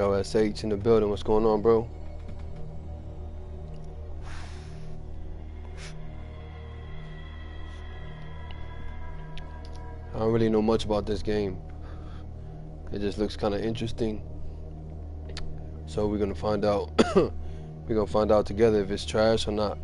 Yo, SH in the building. What's going on, bro? I don't really know much about this game. It just looks kind of interesting. So we're gonna find out. We're gonna find out together if it's trash or not.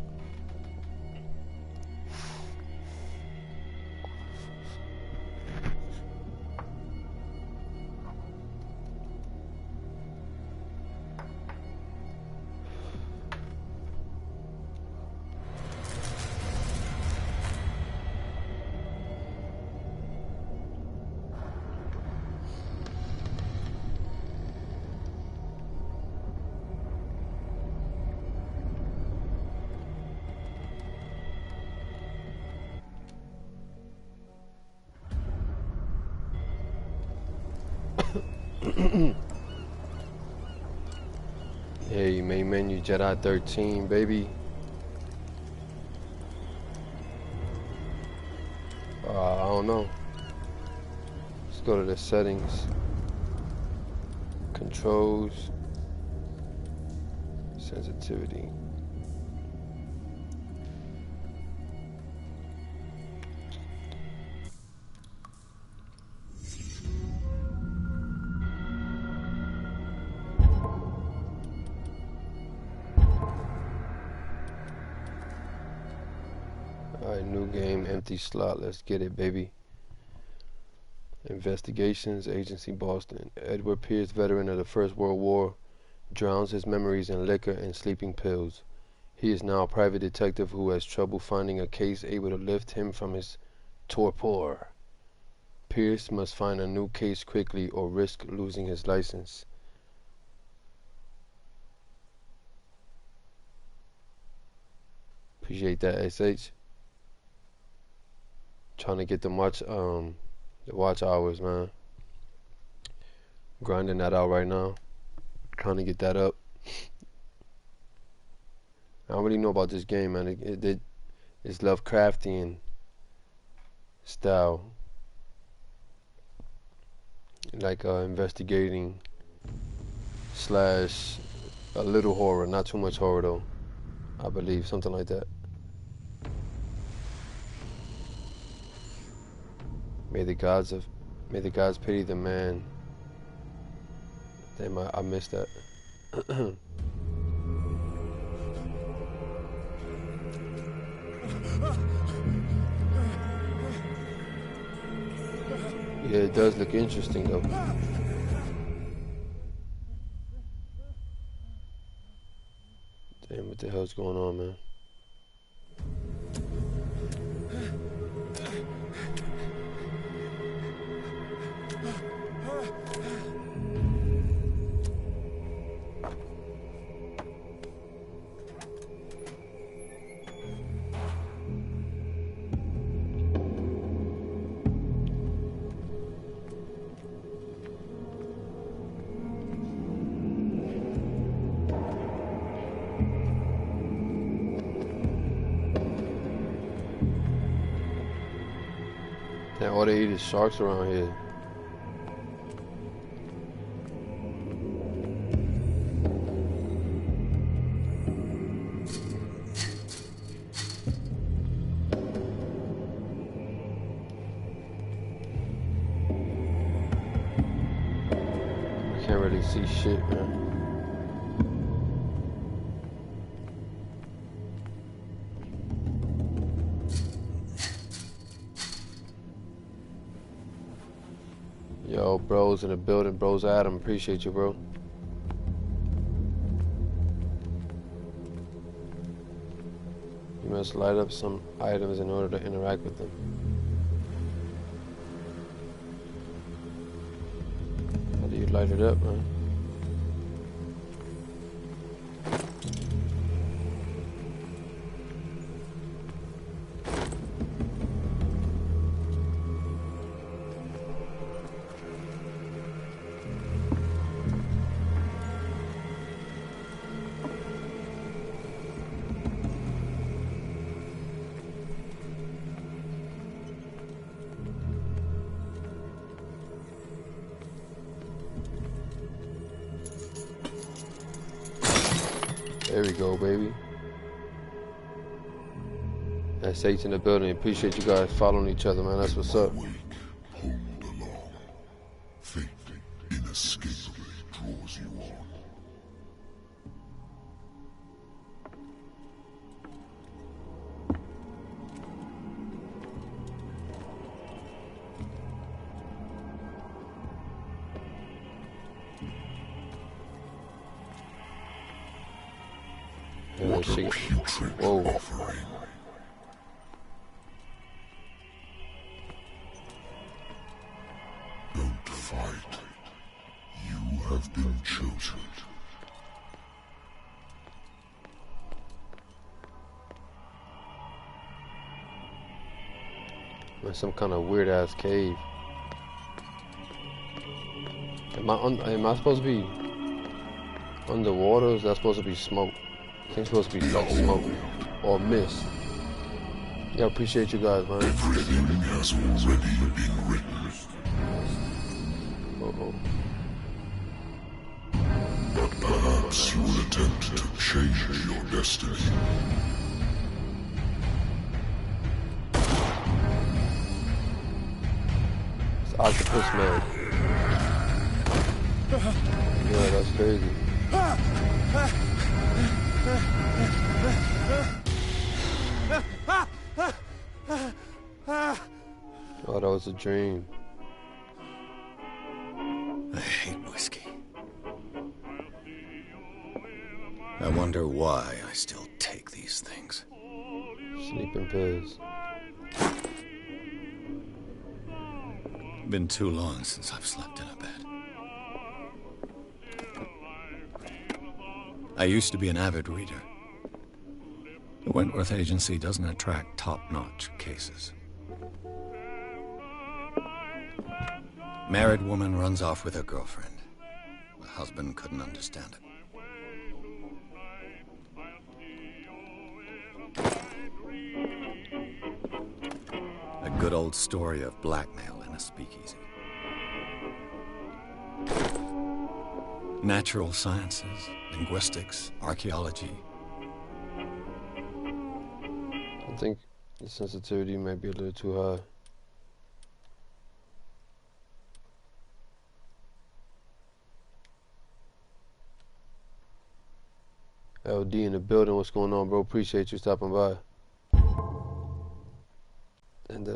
Hey, main menu, JEDi 13, baby. I don't know. Let's go to the settings. Controls. Sensitivity. Alright, new game, empty slot. Let's get it, baby. Investigations, Agency Boston. Edward Pierce, veteran of the First World War, drowns his memories in liquor and sleeping pills. He is now a private detective who has trouble finding a case able to lift him from his torpor. Pierce must find a new case quickly or risk losing his license. Appreciate that, SH. Trying to get the watch hours, man. Grinding that out right now. Trying to get that up. I don't really know about this game, man. It's Lovecraftian style, like investigating slash a little horror, not too much horror though. I believe something like that. May the gods pity the man. Damn, I missed that. Yeah, it does look interesting though. Damn, what the hell's going on, man? Damn, all they eat is sharks around here. I can't really see shit, man. Yo, bros in the building, bros Adam, appreciate you, bro. You must light up some items in order to interact with them. How do you light it up, man? There we go, baby. That's H in the building. Appreciate you guys following each other, man. That's what's up. Hold along. Fate inescapably draws you on. Yeah, shit. Whoa. Offering. Don't fight. You have been chosen. That's some kind of weird ass cave. Am I supposed to be underwater? Or is that supposed to be smoke? I think it's supposed to be like smoke or mist. Yeah, I appreciate you guys, man. Everything has already been written. Uh-oh. But perhaps you will attempt to change your destiny. It's Octopus Man. Yeah, that's crazy. Oh, that was a dream. I hate whiskey. I wonder why I still take these things. Sleeping pills. Been too long since I've slept in a bed. I used to be an avid reader. The Wentworth Agency doesn't attract top-notch cases. Married woman runs off with her girlfriend. The husband couldn't understand it. A good old story of blackmail in a speakeasy. Natural sciences, linguistics, archaeology. I think the sensitivity might be a little too high. LD in the building, what's going on, bro? Appreciate you stopping by. And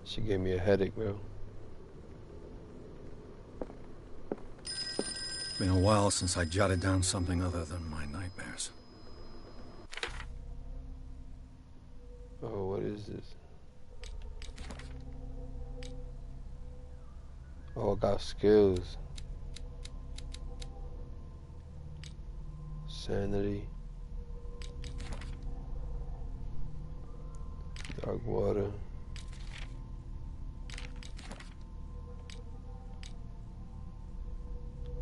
she gave me a headache, bro. Been a while since I jotted down something other than my nightmares. Oh, what is this? Oh, I got skills. Sanity. Dark water.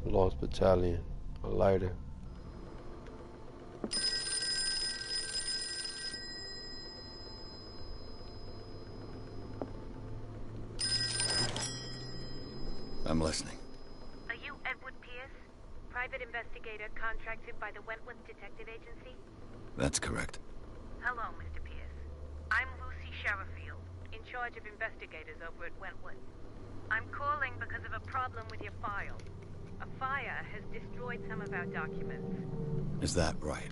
Lost battalion. A lighter. I'm listening. Are you Edward Pierce, private investigator contracted by the Wentworth Detective Agency? That's correct. Hello, Mr. Pierce. I'm Lucy Sherrifield, in charge of investigators over at Wentworth. I'm calling because of a problem with your file. A fire has destroyed some of our documents. Is that right?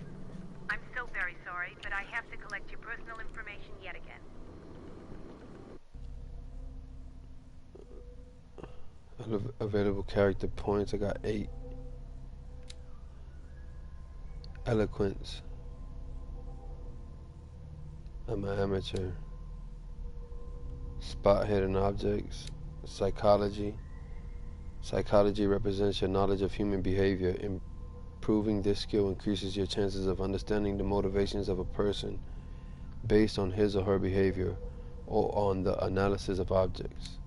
I'm so very sorry, but I have to collect your personal information yet again. Available character points, I got 8. Eloquence. I'm an amateur. Spot hidden objects. Psychology. Psychology represents your knowledge of human behavior. Improving this skill increases your chances of understanding the motivations of a person based on his or her behavior or on the analysis of objects.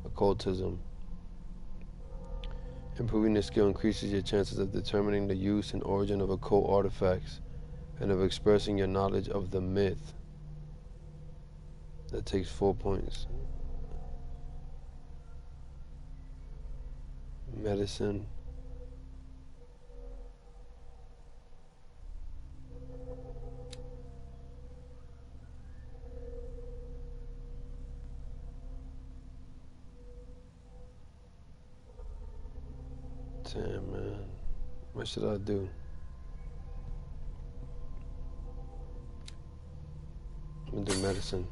Occultism. Improving this skill increases your chances of determining the use and origin of occult artifacts and of expressing your knowledge of the myth. That takes 4 points. Medicine. Damn, man. What should I do? I'm gonna do medicine.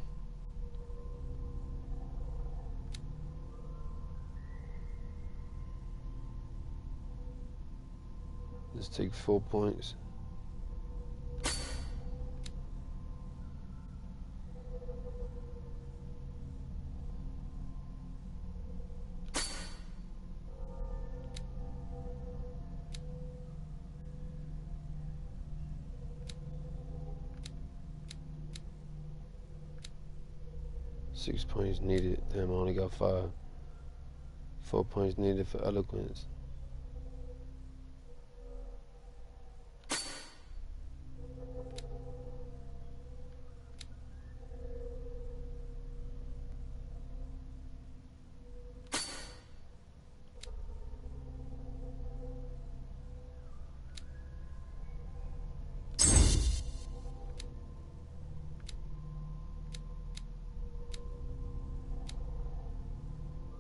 This takes 4 points. Six points needed. Damn, I only got 5. 4 points needed for eloquence.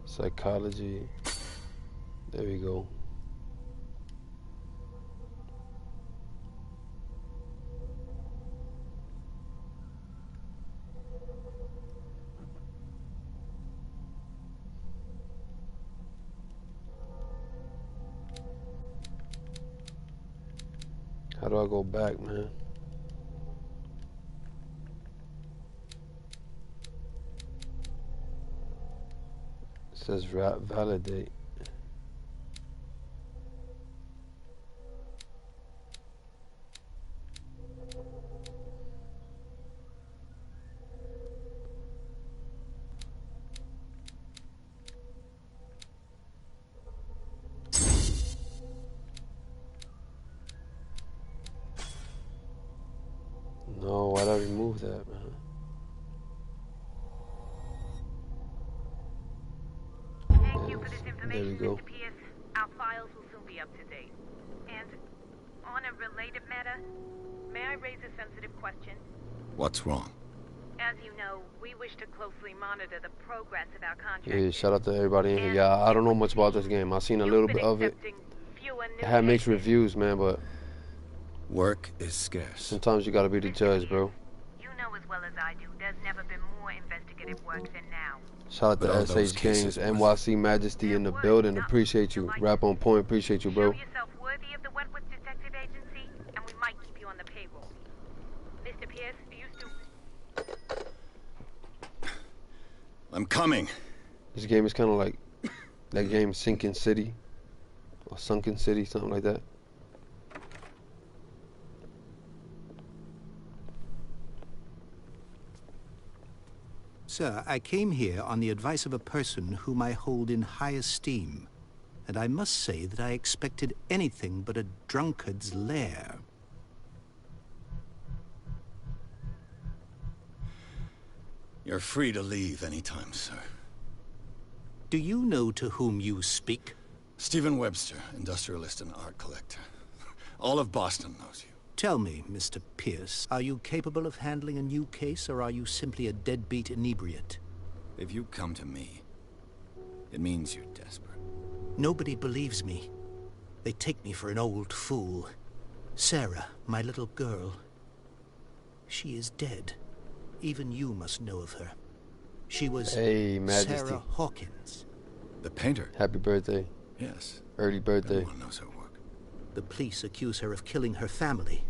Psychology. There we go. How do I go back, man? It says validate. No, why'd I remove that, man? Thank you for this There information, we go. Mr. Pierce. Our files will soon be up to date. And on a related matter, may I raise a sensitive question? What's wrong? As you know, we wish to closely monitor the progress of our contract. Yeah, shout out to everybody in here. Yeah, I don't know much about this game. I've seen a little bit of it. It had mixed reviews, man, but Work is scarce. sometimes you gotta be the judge, bro. You know as well as I do, there's never been more investigative work than now. Shout out But all to those SH cases Games, was- NYC Majesty in the building. Appreciate you. Rap on point. Appreciate you, bro. Show yourself worthy of the Wentworth Detective Agency, and we might keep you on the payroll. Mr. Pierce, you still... I'm coming. This game is kind of like that game Sinking City or Sunken City, something like that. Sir, I came here on the advice of a person whom I hold in high esteem, and I must say that I expected anything but a drunkard's lair. You're free to leave anytime, sir. Do you know to whom you speak? Stephen Webster, industrialist and art collector. All of Boston knows you. Tell me, Mr. Pierce, are you capable of handling a new case, or are you simply a deadbeat inebriate? If you come to me, it means you're desperate. Nobody believes me. They take me for an old fool. Sarah, my little girl, she is dead. Even you must know of her. She was Hey, Majesty. Sarah Hawkins. The painter? Happy birthday. Yes. Early birthday. Everyone knows her work. The police accuse her of killing her family.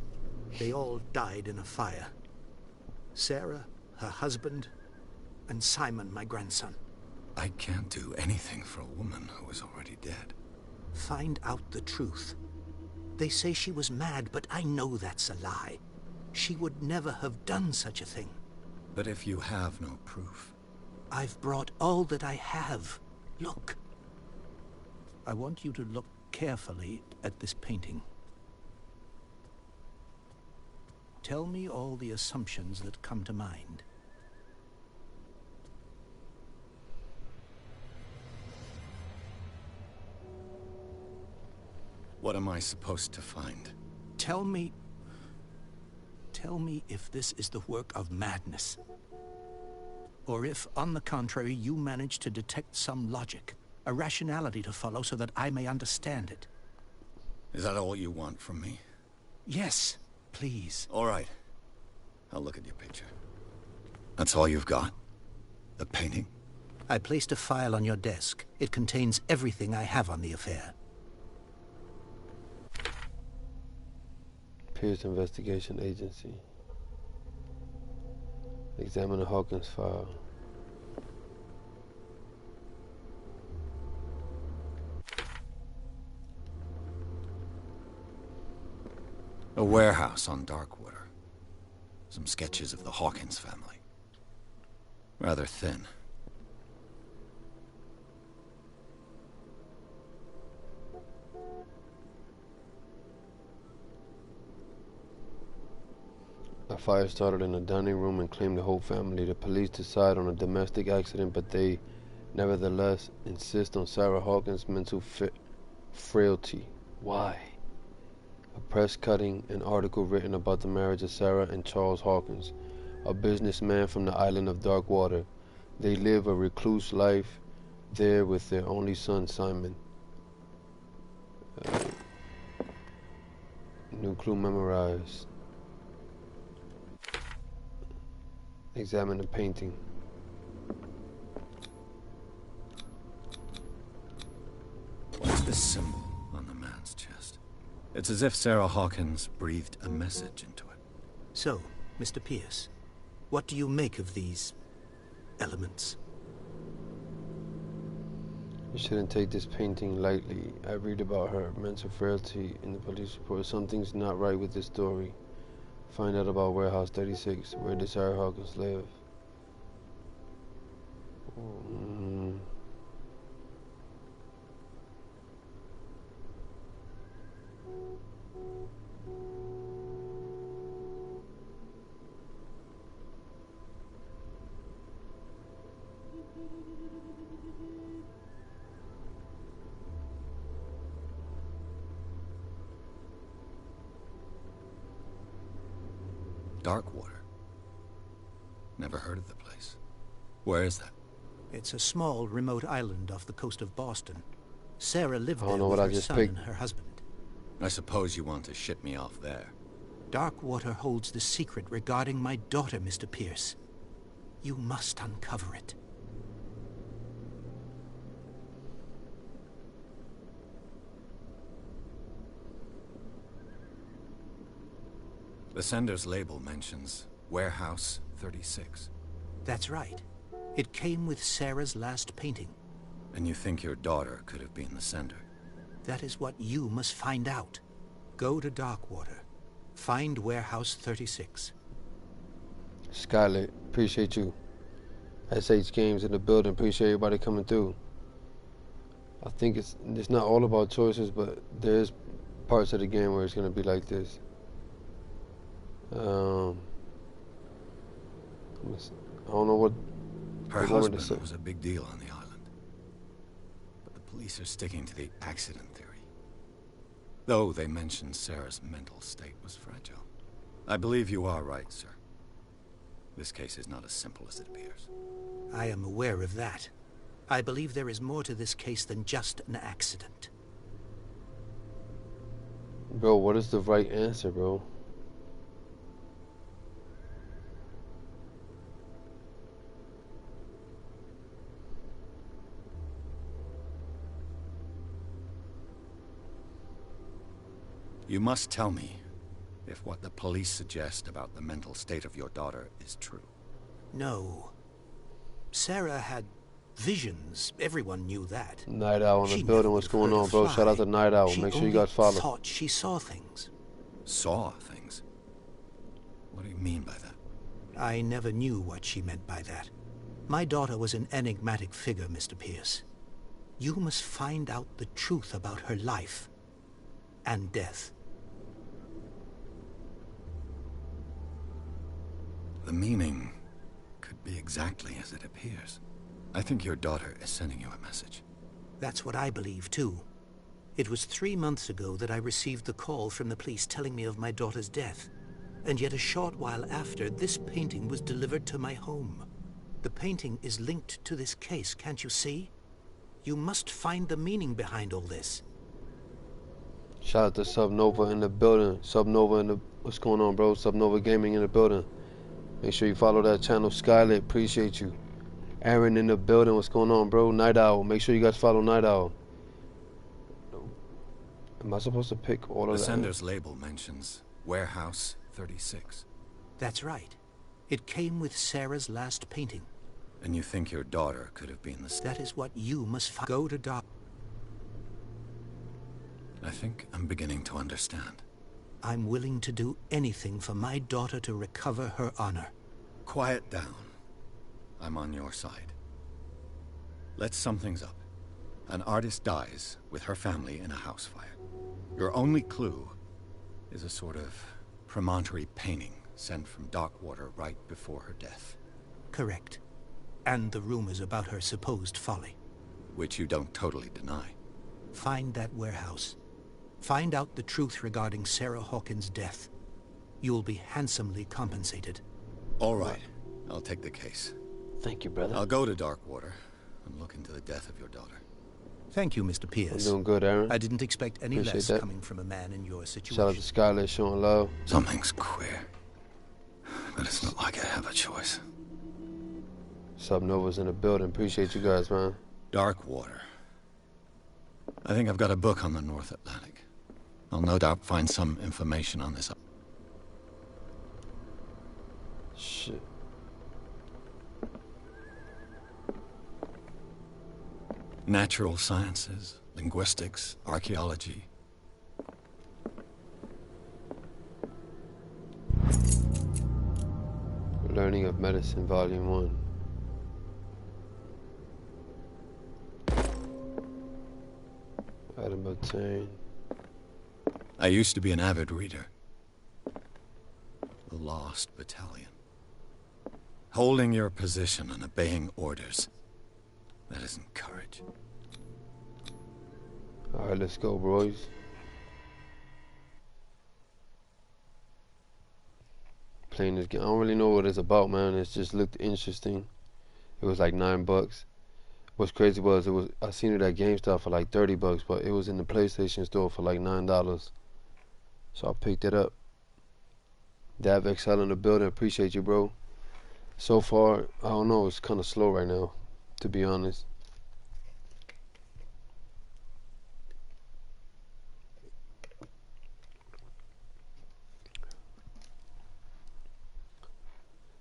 They all died in a fire. Sarah, her husband, and Simon, my grandson. I can't do anything for a woman who is already dead. Find out the truth. They say she was mad, but I know that's a lie. She would never have done such a thing. But if you have no proof... I've brought all that I have. Look. I want you to look carefully at this painting. Tell me all the assumptions that come to mind. What am I supposed to find? Tell me if this is the work of madness. Or if, on the contrary, you manage to detect some logic, a rationality to follow so that I may understand it. Is that all you want from me? Yes, please. All right. I'll look at your picture. That's all you've got? The painting? I placed a file on your desk. It contains everything I have on the affair. Pierce Investigation Agency. Examine the Hawkins file. A warehouse on Darkwater. Some sketches of the Hawkins family. Rather thin. A fire started in the dining room and claimed the whole family. The police decide on a domestic accident, but they nevertheless insist on Sarah Hawkins' mental frailty. Why? A press cutting, an article written about the marriage of Sarah and Charles Hawkins, a businessman from the island of Darkwater. They live a recluse life there with their only son, Simon. New clue memorized. Examine the painting. What's this symbol on the man's chest? It's as if Sarah Hawkins breathed a message into it. So, Mr. Pierce, what do you make of these elements? You shouldn't take this painting lightly. I read about her mental frailty in the police report. Something's not right with this story. Find out about Warehouse 36. Where does Sarah Hawkins live? Darkwater. Never heard of the place. Where is that? It's a small, remote island off the coast of Boston. Sarah lived there know with what I her just son picked. and her husband. I suppose you want to ship me off there. Darkwater holds the secret regarding my daughter, Mr. Pierce. You must uncover it. The sender's label mentions Warehouse 36. That's right. It came with Sarah's last painting. And you think your daughter could have been the sender? That is what you must find out. Go to Darkwater. Find Warehouse 36. Skylet, appreciate you. SH Games in the building, appreciate everybody coming through. I think it's not all about choices, but there's parts of the game where it's going to be like this. I don't know what Her they wanted to husband say. was a big deal on the island. But the police are sticking to the accident theory. Though they mentioned Sarah's mental state was fragile. I believe you are right, sir. This case is not as simple as it appears. I am aware of that. I believe there is more to this case than just an accident. Bro, what is the right answer, bro? You must tell me if what the police suggest about the mental state of your daughter is true. No. Sarah had visions. Everyone knew that. Night Owl in She the building. never What's would have going on, heard bro? a Shout out fly. to Night Owl. She Make sure you only guys follow. thought she saw things. Saw things? What do you mean by that? I never knew what she meant by that. My daughter was an enigmatic figure, Mr. Pierce. You must find out the truth about her life and death. The meaning could be exactly as it appears. I think your daughter is sending you a message. That's what I believe, too. It was 3 months ago that I received the call from the police telling me of my daughter's death. And yet a short while after, this painting was delivered to my home. The painting is linked to this case, can't you see? You must find the meaning behind all this. Shout out to Subnova in the building. Subnova in the... What's going on, bro? Subnova Gaming in the building. Make sure you follow that channel. Skylit, appreciate you. Aaron in the building. What's going on, bro? Night Owl. Make sure you guys follow Night Owl. Am I supposed to pick all of that? The sender's label mentions Warehouse 36. That's right. It came with Sarah's last painting. And you think your daughter could have been the... That is what you must go to Doc. I think I'm beginning to understand. I'm willing to do anything for my daughter to recover her honor. Quiet down. I'm on your side. Let's sum things up. An artist dies with her family in a house fire. Your only clue is a sort of promontory painting sent from Darkwater right before her death. Correct. And the rumors about her supposed folly. Which you don't totally deny. Find that warehouse. Find out the truth regarding Sarah Hawkins' death. You'll be handsomely compensated. All right. I'll take the case. Thank you, brother. I'll go to Darkwater and look into the death of your daughter. Thank you, Mr. I'm Pierce. doing good, Aaron. I didn't expect any Appreciate less that. coming from a man in your situation. Shout out to Skylit showing love. Something's queer. But it's not like I have a choice. Subnova's in the building. Appreciate you guys, man. Darkwater. I think I've got a book on the North Atlantic. I'll no doubt find some information on this. Shit. Natural sciences, linguistics, archaeology. Learning of Medicine, Volume 1. Item obtained. I used to be an avid reader. The Lost Battalion. Holding your position and obeying orders. That isn't courage. Alright, let's go, boys. Playing this game. I don't really know what it's about, man. It just looked interesting. It was like $9. What's crazy was I seen it at GameStop for like $30, but it was in the PlayStation store for like $9. So I picked it up. Dav XL in the building. Appreciate you, bro. So far, I don't know. It's kind of slow right now, to be honest.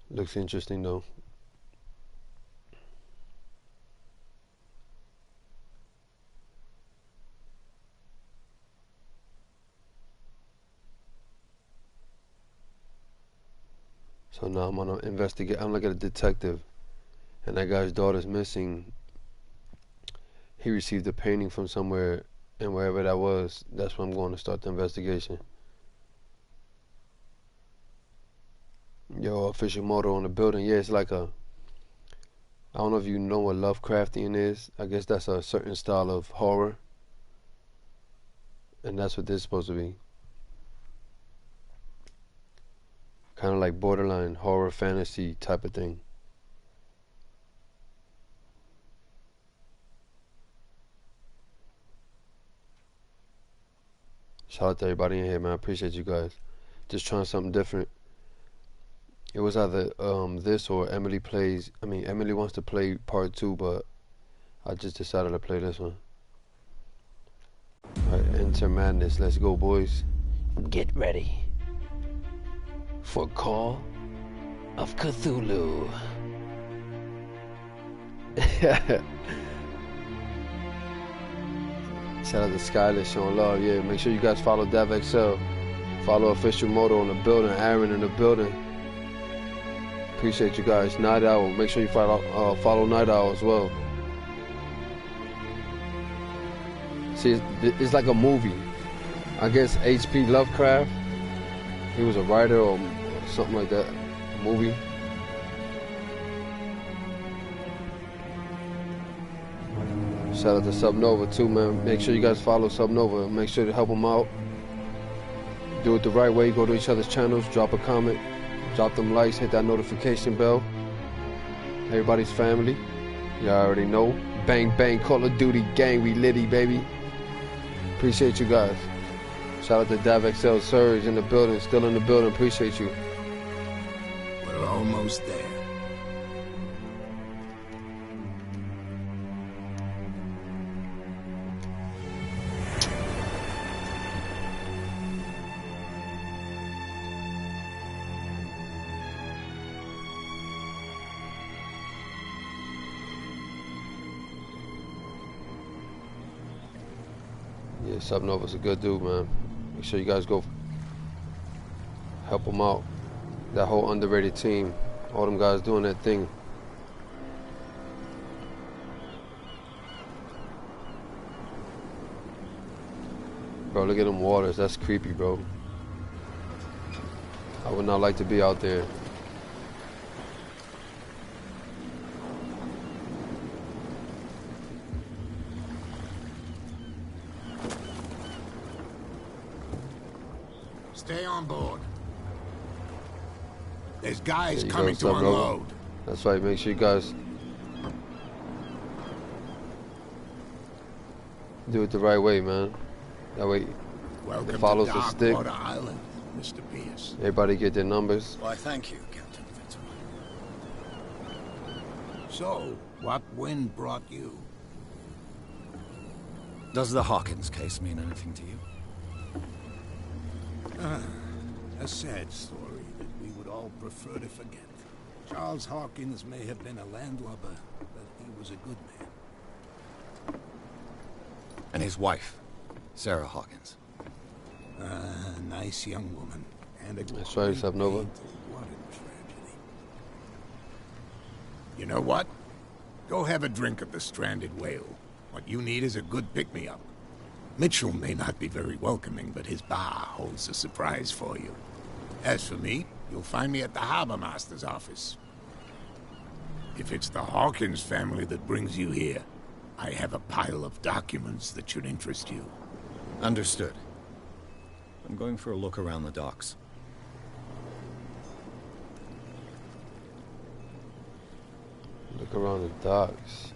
Looks interesting though. So now I'm gonna investigate. I'm like a detective, and that guy's daughter's missing. He received a painting from somewhere, and wherever that was, that's where I'm going to start the investigation. Yo, official motto on the building. Yeah, it's like a... I don't know if you know what Lovecraftian is. I guess that's a certain style of horror. And that's what this is supposed to be. Kind of like borderline horror fantasy type of thing. Shout out to everybody in here, man. I appreciate you guys. Just trying something different. It was either this or Emily wants to play part 2, but I just decided to play this one. Alright, Enter Madness. Let's go, boys. Get ready for Call of Cthulhu. Shout out to Skyler showing love. Yeah, make sure you guys follow DavXL. Follow Official Moto in the building. Aaron in the building. Appreciate you guys. Night Owl. Make sure you follow Night Owl as well. See, it's like a movie. I guess H.P. Lovecraft. He was a writer or something like that. A movie. Shout out to Subnova too, man. Make sure you guys follow Subnova. Make sure to help him out. Do it the right way. Go to each other's channels. Drop a comment. Drop them likes. Hit that notification bell. Everybody's family. Y'all already know. Bang, bang. Call of Duty gang. We litty, baby. Appreciate you guys. Shout out to DavXL Surge in the building. Still in the building. Appreciate you. We're almost there. Yeah, Subnova's a good dude, man. Make sure you guys go help him out. That whole underrated team. All them guys doing that thing. Bro, look at them waters. That's creepy, bro. I would not like to be out there. Stay on board. There's guys There you coming go, to Subnova. unload. That's right. Make sure you guys do it the right way, man. That way Welcome follows to the stick. Darkwater Island, Mr. Pierce. everybody get their numbers. Why, thank you, Captain Fitzroy. So, what wind brought you? Does the Hawkins case mean anything to you? A sad story that we would all prefer to forget. Charles Hawkins may have been a landlubber, but he was a good man. And his wife, Sarah Hawkins. A nice young woman. And a That's right, great Subnova. angel. What a tragedy. You know what? Go have a drink of the stranded whale. What you need is a good pick-me-up. Mitchell may not be very welcoming, but his bar holds a surprise for you. As for me, you'll find me at the Harbor Master's office. If it's the Hawkins family that brings you here, I have a pile of documents that should interest you. Understood. I'm going for a look around the docks. Look around the docks.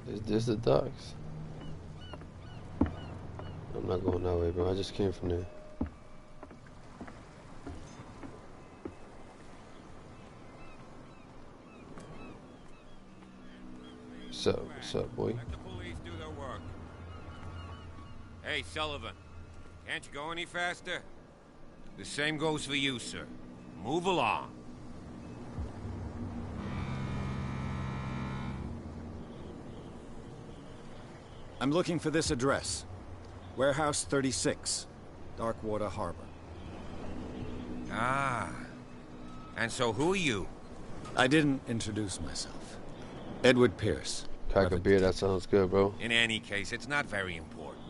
Is this the docks? I'm not going that way, bro. I just came from there. What's up, boy? Let the police do their work. Hey, Sullivan. Can't you go any faster? The same goes for you, sir. Move along. I'm looking for this address. Warehouse 36, Darkwater Harbor. Ah. And so who are you? I didn't introduce myself. Edward Pierce. Crack a beer, that sounds good, bro. In any case, it's not very important.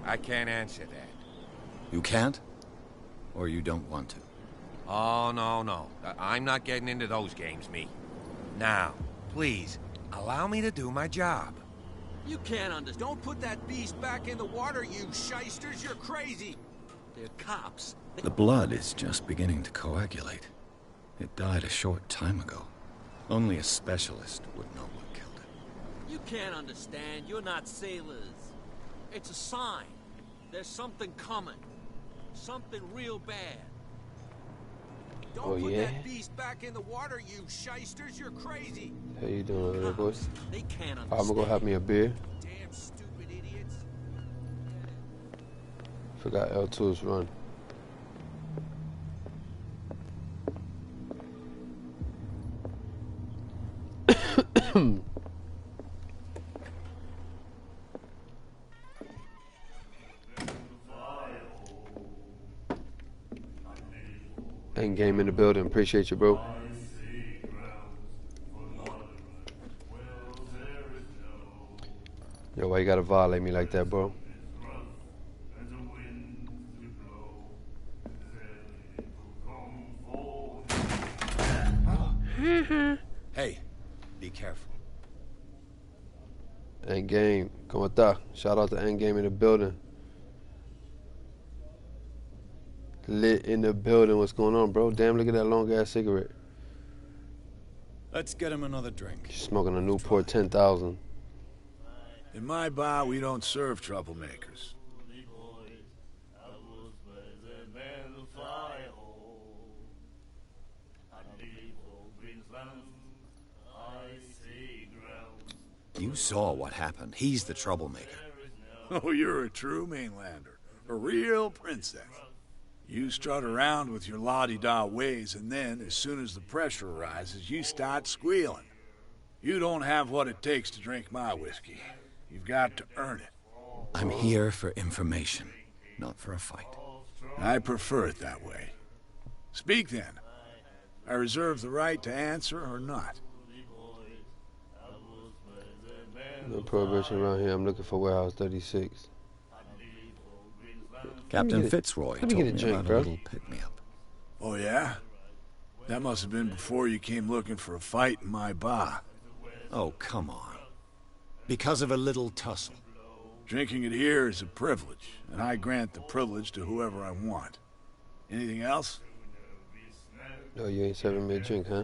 I can't answer that. You can't? Or you don't want to? Oh, no. I'm not getting into those games, me. Now, please, allow me to do my job. You can't understand. Don't put that beast back in the water, you shysters. You're crazy. They're cops. The blood is just beginning to coagulate. It died a short time ago. Only a specialist would know what killed it. You can't understand. You're not sailors. It's a sign. There's something coming. Something real bad. Don't Oh, put yeah? that beast back in the water, you shysters. You're crazy. How you doing over there, boys? They can't understand. I'm gonna go have me a beer. Damn stupid idiots. Forgot L2's run. End game in the building. Appreciate you, bro. Yo, why you gotta violate me like that, bro? Hey, be careful. Endgame, ¿cómo está? Shout out to Endgame in the building. Lit in the building. What's going on, bro? Damn, look at that long ass cigarette. Let's get him another drink. She's smoking a Newport 10,000. In my bar, we don't serve troublemakers. You saw what happened. He's the troublemaker. Oh, you're a true mainlander. A real princess. You strut around with your la-di-da ways, and then, as soon as the pressure arises, you start squealing. You don't have what it takes to drink my whiskey. You've got to earn it. I'm here for information, not for a fight. I prefer it that way. Speak then. I reserve the right to answer or not. No prohibition around here. I'm looking for warehouse 36. Captain Fitzroy let me told get a me drink, about bro. a little pick-me-up. Oh, yeah? That must have been before you came looking for a fight in my bar. Oh, come on. Because of a little tussle. Drinking it here is a privilege, and I grant the privilege to whoever I want. Anything else? Oh, you ain't serving me a drink, huh?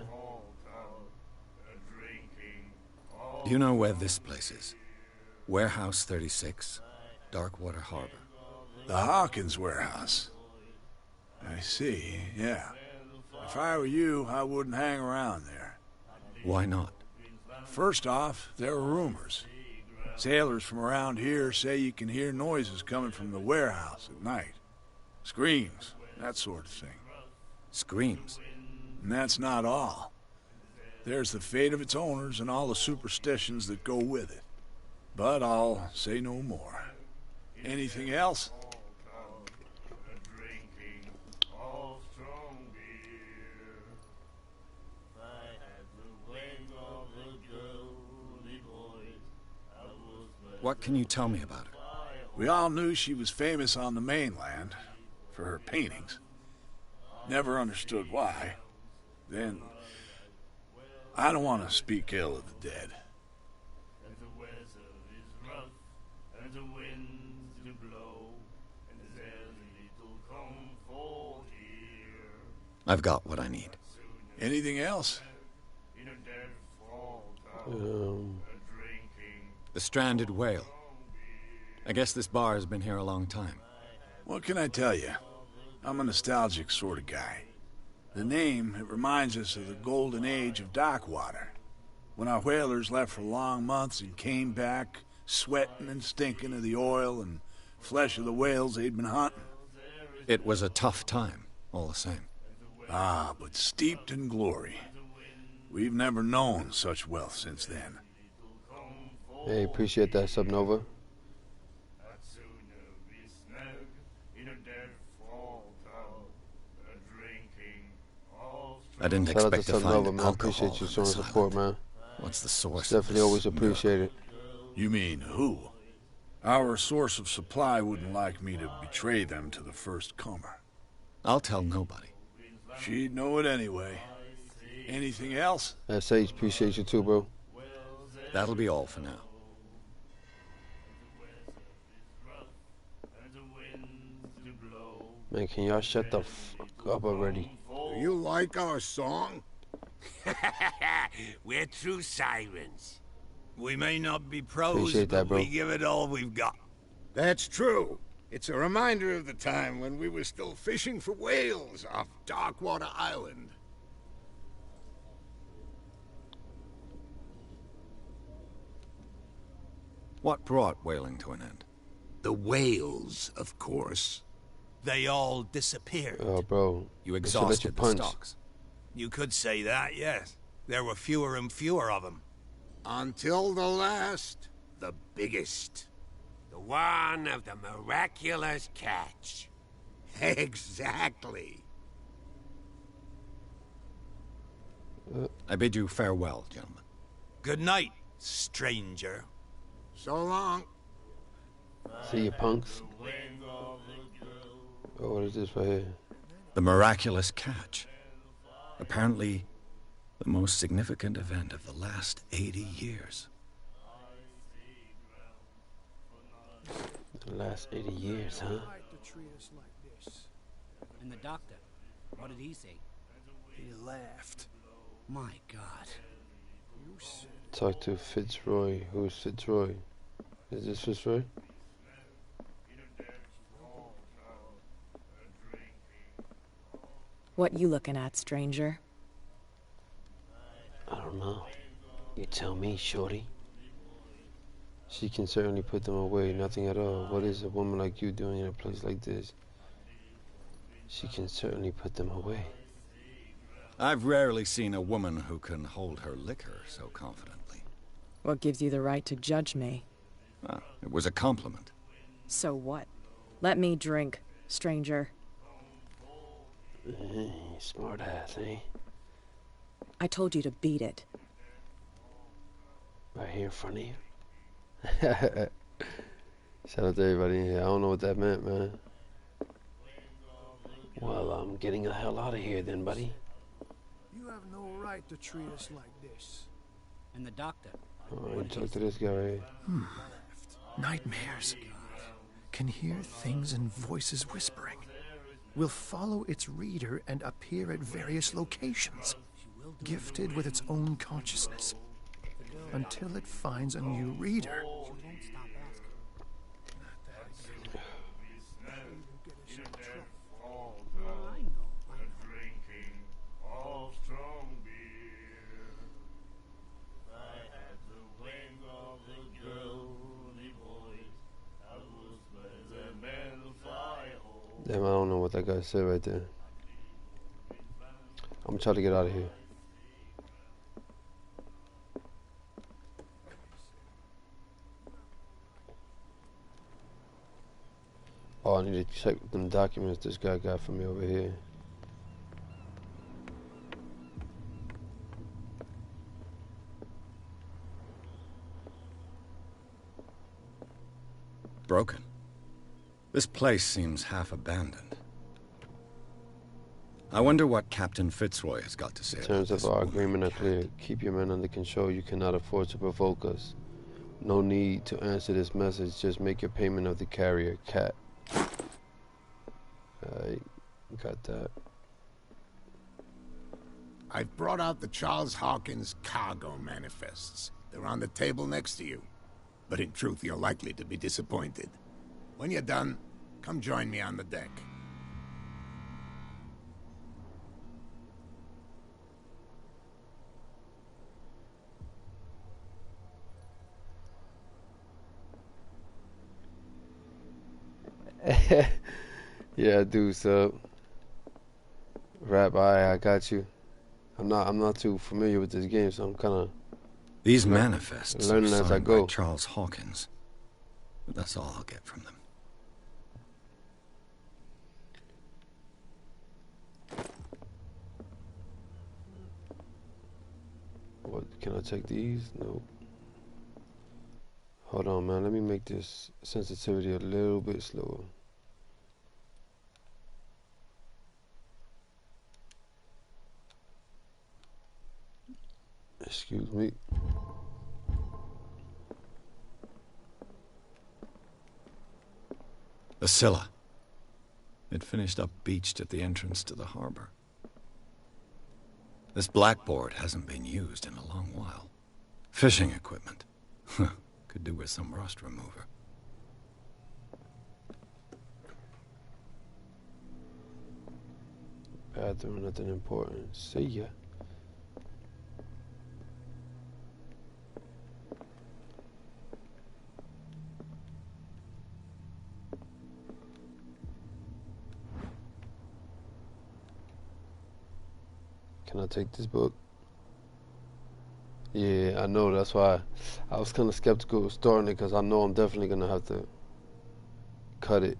Do you know where this place is? Warehouse 36, Darkwater Harbor. The Hawkins warehouse. I see, yeah. If I were you, I wouldn't hang around there. Why not? First off, there are rumors. Sailors from around here say you can hear noises coming from the warehouse at night. Screams, that sort of thing. Screams. And that's not all. There's the fate of its owners and all the superstitions that go with it. But I'll say no more. Anything else? What can you tell me about her? We all knew she was famous on the mainland for her paintings. Never understood why. Then, I don't want to speak ill of the dead. I've got what I need. Anything else? The stranded whale. I guess this bar has been here a long time. What can I tell you? I'm a nostalgic sort of guy. The name, it reminds us of the golden age of Darkwater, when our whalers left for long months and came back sweating and stinking of the oil and flesh of the whales they'd been hunting. It was a tough time, all the same. Ah, but steeped in glory. We've never known such wealth since then. Hey, appreciate that, Subnova. I didn't Shout out to expect to find Subnova, man. I alcohol appreciate you on showing this support, island. man. What's the source? It's definitely always appreciated. You mean who? Our source of supply wouldn't like me to betray them to the first comer. I'll tell nobody. She'd know it anyway. Anything else? Sage, appreciate you too, bro. That'll be all for now. Man, can y'all shut the fuck up already? Do you like our song? We're true sirens. We may not be pros, Appreciate that, but bro. we give it all we've got. That's true. It's a reminder of the time when we were still fishing for whales off Darkwater Island. What brought whaling to an end? The whales, of course. They all disappeared. Oh, bro. You They should let you exhausted the punch. stocks. You could say that, yes. There were fewer and fewer of them. Until the last, the biggest. The one of the miraculous catch. Exactly. I bid you farewell, gentlemen. Good night, stranger. So long. See you, punks. Oh, what is this right here? The miraculous catch. Apparently, the most significant event of the last 80 years. The last 80 years, huh? And the doctor, what did he say? He laughed. My God. Talk to Fitzroy. Who's Fitzroy? Is this Fitzroy? What you looking at, stranger? I don't know. You tell me, shorty. She can certainly put them away, nothing at all. What is a woman like you doing in a place like this? She can certainly put them away. I've rarely seen a woman who can hold her liquor so confidently. What gives you the right to judge me? Ah, it was a compliment. So what? Let me drink, stranger. Smart ass, eh? I told you to beat it. Right here in front of you. Shout out to everybody in here. I don't know what that meant, man. Well, I'm getting the hell out of here then, buddy. You have no right to treat us like this. And the doctor. Alright, talk to this guy right here. Nightmares. Can hear things and voices whispering. Will follow its reader and appear at various locations, gifted with its own consciousness, until it finds a new reader. Damn, I don't know what that guy said right there. I'm gonna try to get out of here. Oh, I need to check them documents this guy got for me over here. Broken. This place seems half abandoned. I wonder what Captain Fitzroy has got to say. Terms of our agreement are clear. Keep your men under control. You cannot afford to provoke us. No need to answer this message. Just make your payment of the carrier, Cat. Alright, got that. I've brought out the Charles Hawkins cargo manifests. They're on the table next to you. But in truth, you're likely to be disappointed. When you're done, come join me on the deck. Yeah, I do, sub. Rap, I got you. I'm not too familiar with this game, so I'm kind of these manifests learning are as I signed go. by Charles Hawkins. But that's all I'll get from them. What, can I take these? Nope. Hold on, man. Let me make this sensitivity a little bit slower. Excuse me. The Scylla. It finished up beached at the entrance to the harbor. This blackboard hasn't been used in a long while. Fishing equipment. Could do with some rust remover. Bathroom, nothing important. See ya. Can I take this book? Yeah, I know. That's why I was kind of skeptical of starting it, because I know I'm definitely going to have to cut it.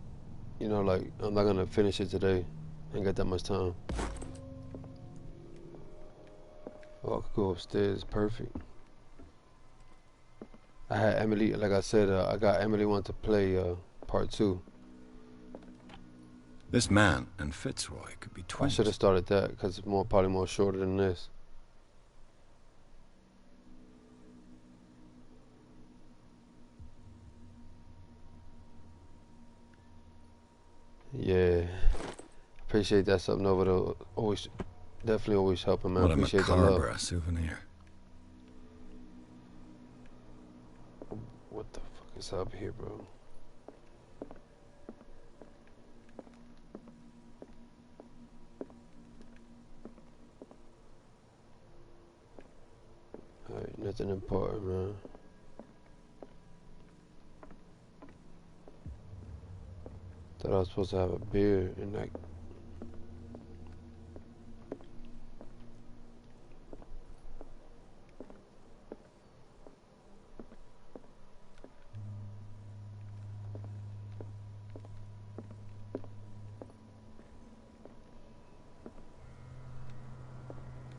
You know, like, I'm not going to finish it today. Ain't got that much time. Oh, I could go upstairs. Perfect. I had Emily, like I said, I got Emily want to play part 2. This man and Fitzroy could be I twins. should have started that, because it's probably more shorter than this. Appreciate that something over the always, definitely always helping, man. What a Appreciate the love. macabre souvenir. What the fuck is up here, bro? Alright, nothing important, man. Thought I was supposed to have a beer and like.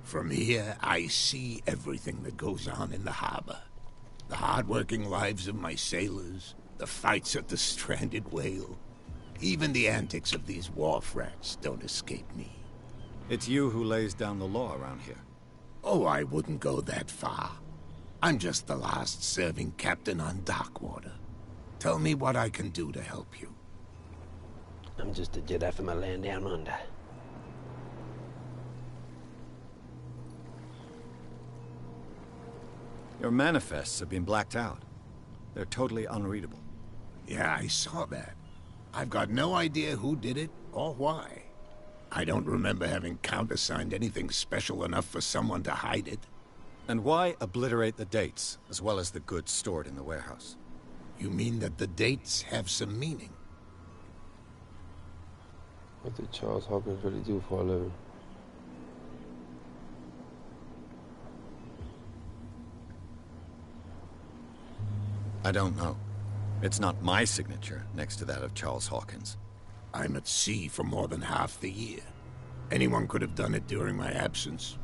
From here, I see everything that goes on in the harbor. The hard-working lives of my sailors, the fights at the stranded whale. Even the antics of these wharf rats don't escape me. It's you who lays down the law around here. Oh, I wouldn't go that far. I'm just the last serving captain on Darkwater. Tell me what I can do to help you. I'm just a Jedi from my land down under. Your manifests have been blacked out. They're totally unreadable. Yeah, I saw that. I've got no idea who did it or why. I don't remember having countersigned anything special enough for someone to hide it. And why obliterate the dates, as well as the goods stored in the warehouse? You mean that the dates have some meaning? What did Charles Hawkins really do for a living? I don't know. It's not my signature next to that of Charles Hawkins. I'm at sea for more than half the year. Anyone could have done it during my absence.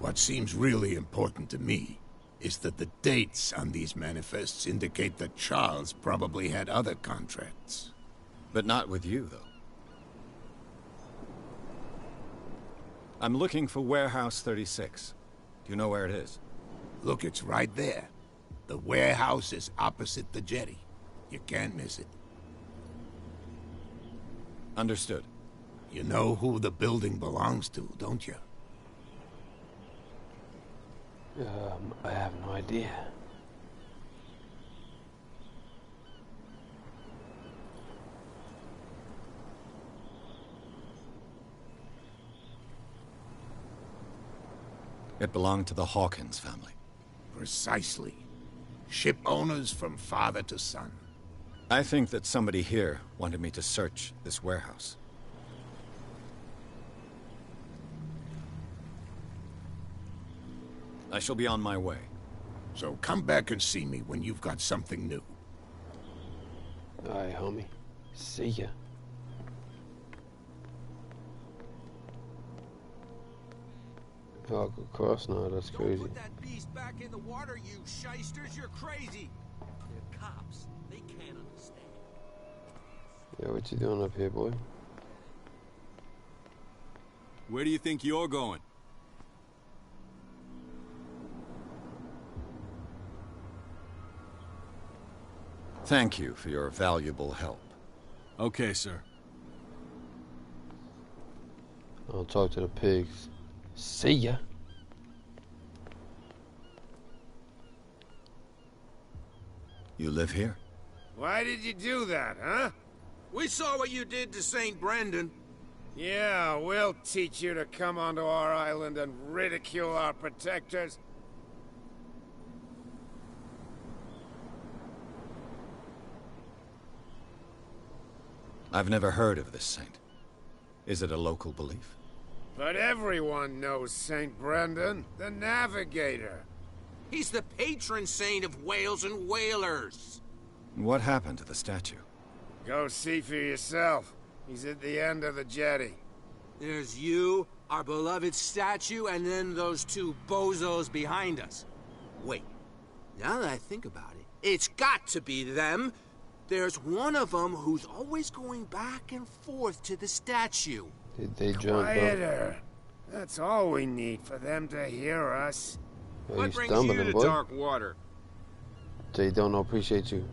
What seems really important to me is that the dates on these manifests indicate that Charles probably had other contracts. But not with you, though. I'm looking for Warehouse 36. Do you know where it is? Look, it's right there. The warehouse is opposite the jetty. You can't miss it. Understood. You know who the building belongs to, don't you? I have no idea. It belonged to the Hawkins family. Precisely. Ship owners from father to son. I think that somebody here wanted me to search this warehouse. I shall be on my way. So come back and see me when you've got something new. Alright, homie. See ya. Walk across now, that's crazy. Don't put that beast back in the water, you shysters. You're crazy. They're cops. They can't understand. Yeah, what you doing up here, boy? Where do you think you're going? Thank you for your valuable help. Okay, sir. I'll talk to the pigs. See ya. You live here? Why did you do that, huh? We saw what you did to St. Brendan. Yeah, we'll teach you to come onto our island and ridicule our protectors. I've never heard of this saint. Is it a local belief? But everyone knows St. Brendan, the Navigator. He's the patron saint of whales and whalers. What happened to the statue? Go see for yourself. He's at the end of the jetty. There's you, our beloved statue, and then those two bozos behind us. Wait, now that I think about it, it's got to be them. There's one of them who's always going back and forth to the statue. Did they jump up? Quieter. That's all we need for them to hear us. Oh, What you brings stumbling, you to boy. dark water? They don't appreciate you.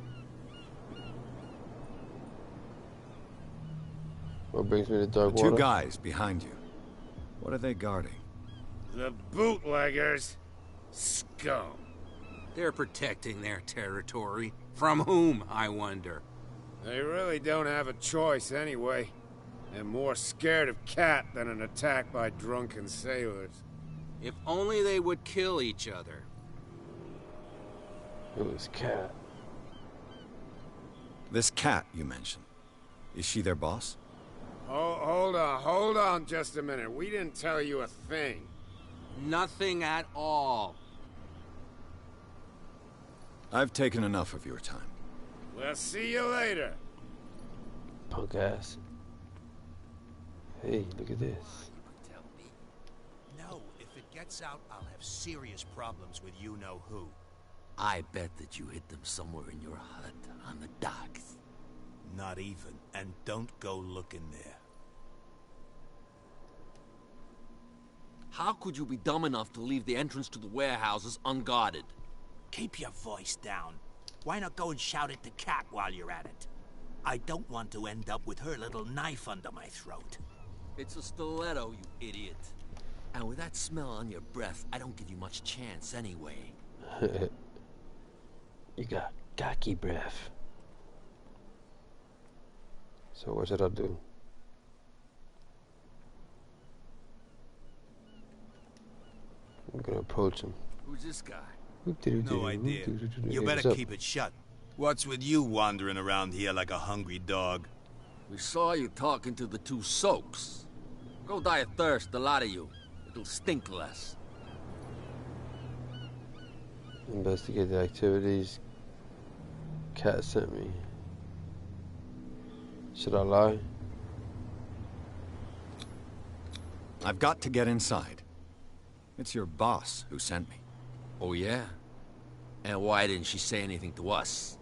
What brings me to dark The water? 2 guys behind you. What are they guarding? The bootleggers. Scum. They're protecting their territory. From whom, I wonder? They really don't have a choice anyway. They're more scared of Cat than an attack by drunken sailors. If only they would kill each other. It was Cat. This Cat you mentioned. Is she their boss? Oh, hold on just a minute. We didn't tell you a thing. Nothing at all. I've taken enough of your time. We'll see you later. Punk ass. Hey, look at this. No, if it gets out, I'll have serious problems with you-know-who. I bet that you hid them somewhere in your hut on the docks. Not even, and don't go looking there. How could you be dumb enough to leave the entrance to the warehouses unguarded? Keep your voice down. Why not go and shout at the Cat while you're at it? I don't want to end up with her little knife under my throat. It's a stiletto, you idiot. And with that smell on your breath, I don't give you much chance anyway. You got cocky breath. So what should I do? I'm gonna approach him. Who's this guy? No idea. You better keep it shut. What's with you wandering around here like a hungry dog? We saw you talking to the 2 soaks. Go die of thirst, the lot of you. It'll stink less. Investigate the activities Cat sent me. Should I lie? I've got to get inside. It's your boss who sent me. Oh, yeah? And why didn't she say anything to us?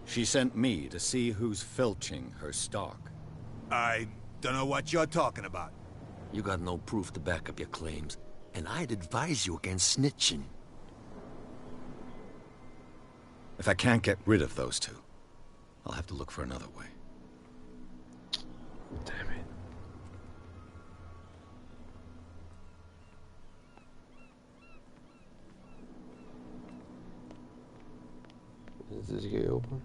She sent me to see who's filching her stock. I don't know what you're talking about. You got no proof to back up your claims, and I'd advise you against snitching. If I can't get rid of those 2, I'll have to look for another way. Damn it. Is this gate open?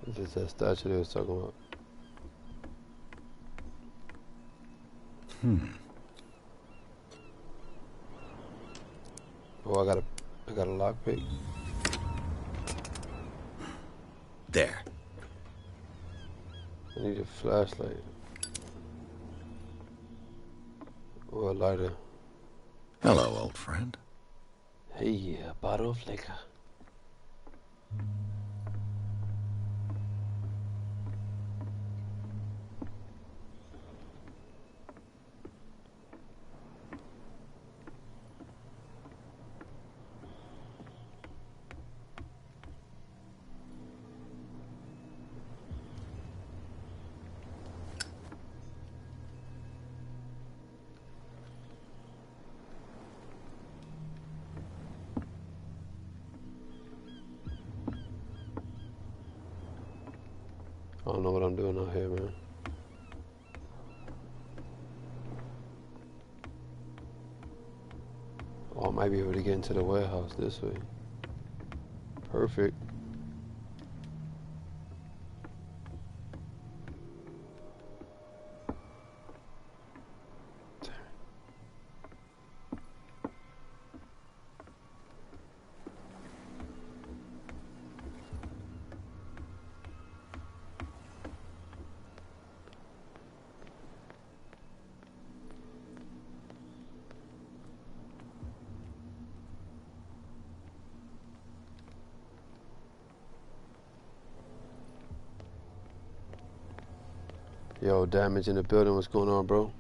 Is this that statue they was talking about? Oh, I got a lockpick. There. I need a flashlight. Or a lighter. Hello, old friend. Hey, a bottle of liquor. I don't know what I'm doing out here, man. Oh, I might be able to get into the warehouse this way. Perfect. Yo, damage in the building. What's going on, bro?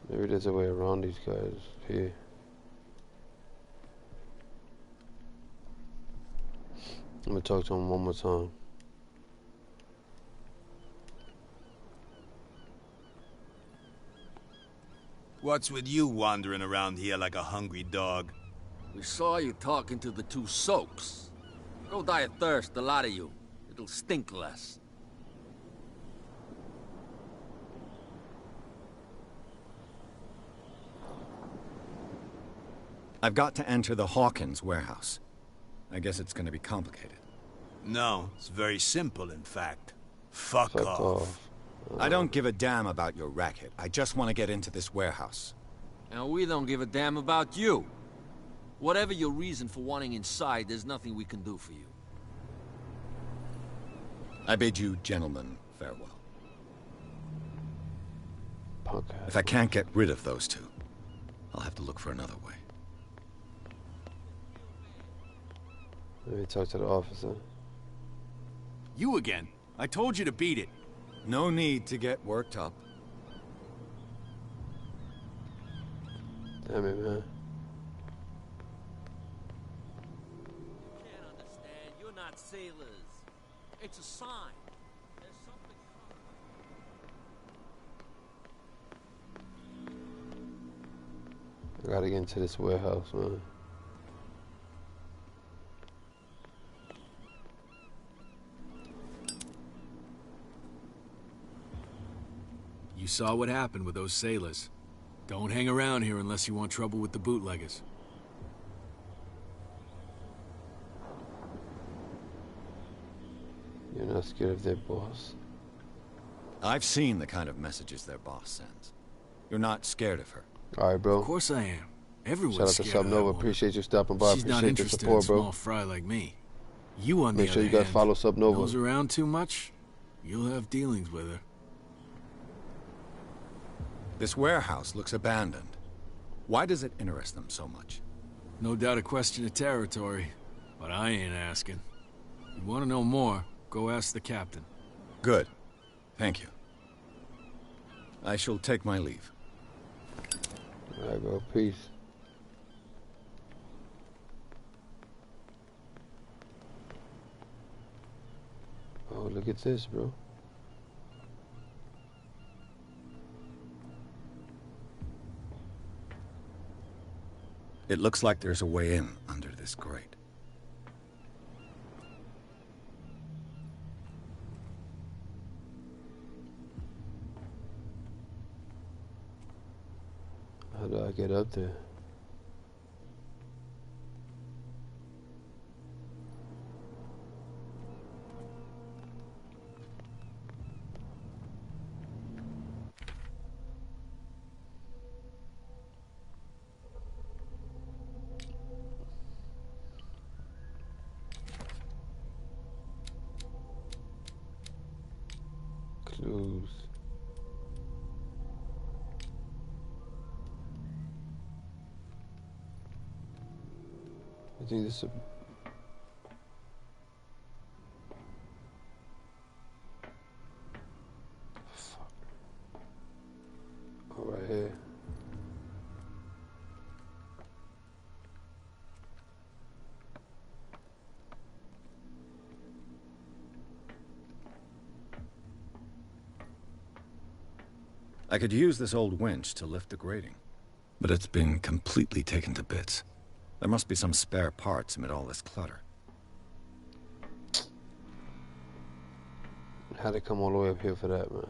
Maybe there's a way around these guys here. I'm gonna talk to him one more time. What's with you wandering around here like a hungry dog? We saw you talking to the two soaks. Go die of thirst, the lot of you. It'll stink less. I've got to enter the Hawkins warehouse. I guess it's gonna be complicated. No, it's very simple, in fact. Fuck off. I don't give a damn about your racket. I just want to get into this warehouse. And we don't give a damn about you. Whatever your reason for wanting inside, there's nothing we can do for you. I bid you gentlemen farewell. Punk. If I can't get rid of those two, I'll have to look for another way. Let me talk to the officer. You again? I told you to beat it. No need to get worked up. Damn it, man. Can't understand. You're not sailors. It's a sign. There's something I gotta get into this warehouse, man. You saw what happened with those sailors. Don't hang around here unless you want trouble with the bootleggers. You're not scared of their boss? I've seen the kind of messages their boss sends. You're not scared of her. Alright, bro. Of course I am. Everyone's Shout out to scared of that Subnova. woman. Appreciate you stopping by. She's not Appreciate the interested support, in bro. small fry like me. You, on the Make sure other you guys hand, follow Subnova. knows around too much, you'll have dealings with her. This warehouse looks abandoned. Why does it interest them so much? No doubt a question of territory, but I ain't asking. You want to know more, go ask the captain. Good. Thank you. I shall take my leave. Alright, bro. Peace. Oh, look at this, bro. It looks like there's a way in under this grate. How do I get up there? Clues. I think this is a... Fuck. Oh, right here. I could use this old winch to lift the grating, but it's been completely taken to bits. There must be some spare parts amid all this clutter. Had to come all the way up here for that, man.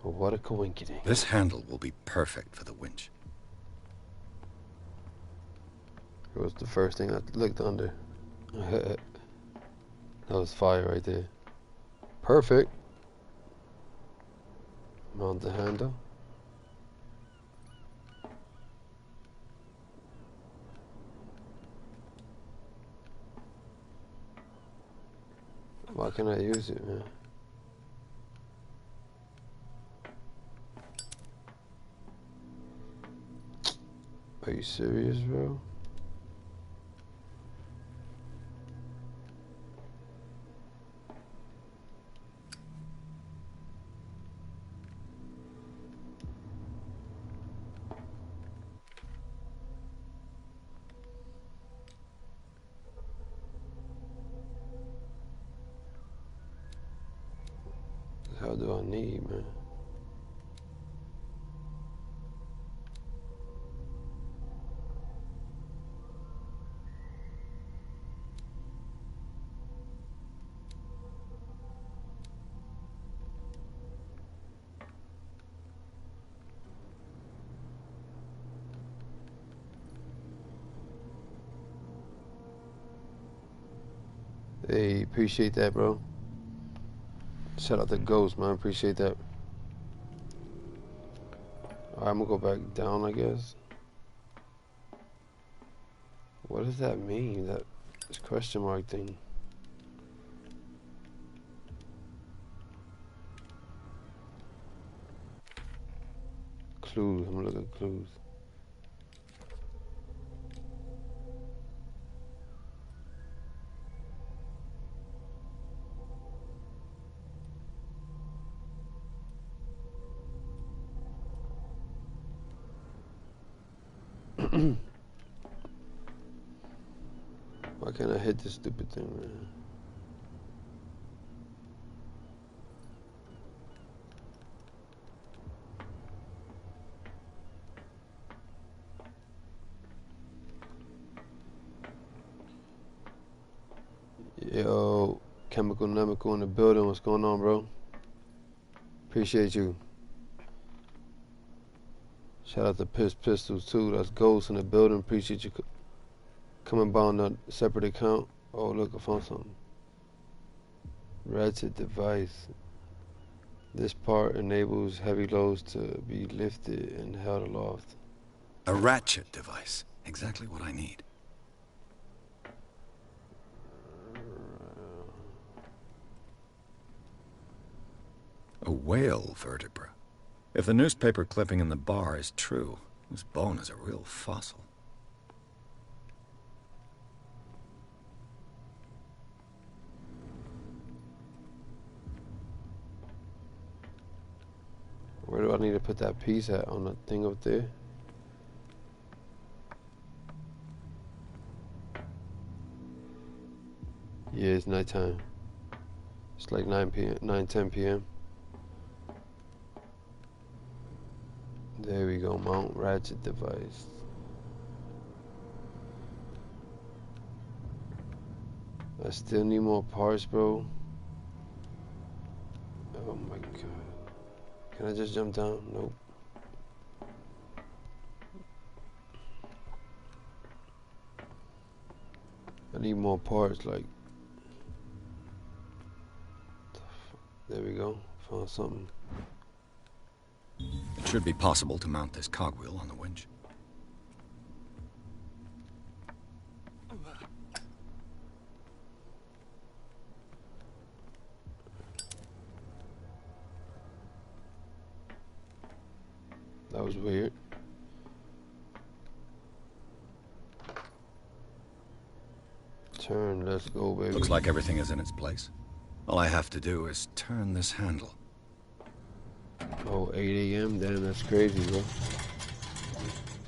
Oh, what a coincidence. This handle will be perfect for the winch. It was the first thing I looked under. That was fire right there. Perfect. Mount the handle. Why can't I use it, man? Are you serious, bro? do I need, man? Hey, appreciate that, bro. Shout out to Ghost, man. Appreciate that. Alright, I'm gonna go back down, I guess. What does that mean? This question mark thing. Clues. I'm gonna look at clues. Why can't I hit this stupid thing, man? Yo, Chemical Nemical in the building. What's going on, bro? Appreciate you. Shout out to Piss Pistols too. That's Ghost in the building. Appreciate you coming by on a separate account. Oh, look, I found something. Ratchet device. This part enables heavy loads to be lifted and held aloft. A ratchet device. Exactly what I need. A whale vertebra. If the newspaper clipping in the bar is true, this bone is a real fossil. Where do I need to put that piece at? On the thing up there? Yeah, it's nighttime. It's like 9 p.m., 9:10 p.m. There we go, mount ratchet device. I still need more parts, bro. Oh my god. Can I just jump down? Nope. I need more parts, like. There we go. Found something. It should be possible to mount this cogwheel on the winch. That was weird. Turn, let's go, baby. Looks like everything is in its place. All I have to do is turn this handle. Oh, 8 a.m.? Damn, that's crazy, bro.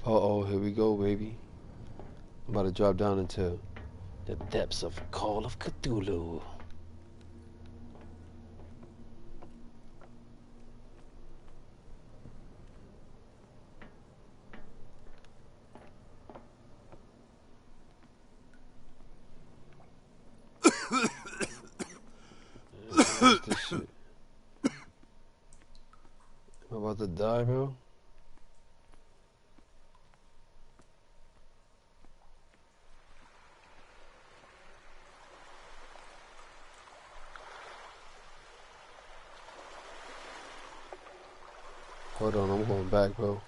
Uh-oh, here we go, baby. I'm about to drop down into the depths of Call of Cthulhu. What's this shit? I'm about to die, bro. Hold on, I'm going back, bro.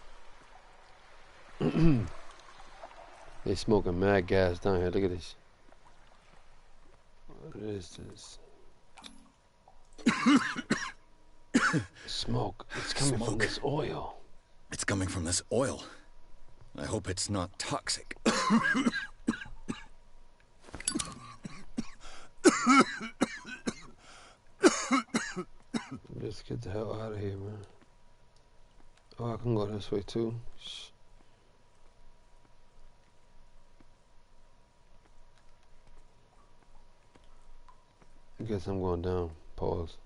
They smoking mad gas down here. Look at this. What is this? Smoke. It's coming from this oil. It's coming from this oil. I hope it's not toxic. Let's get the hell out of here, man. Oh, I can go this way too. Shh. I guess I'm going down. Pause.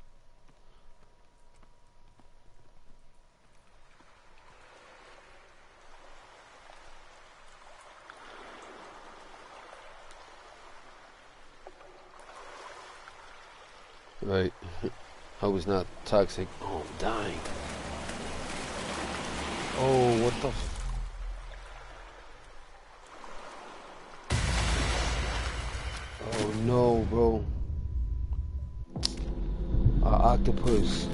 Right. I was not toxic. Oh, I'm dying. Oh, what the Oh no, bro. Octopus.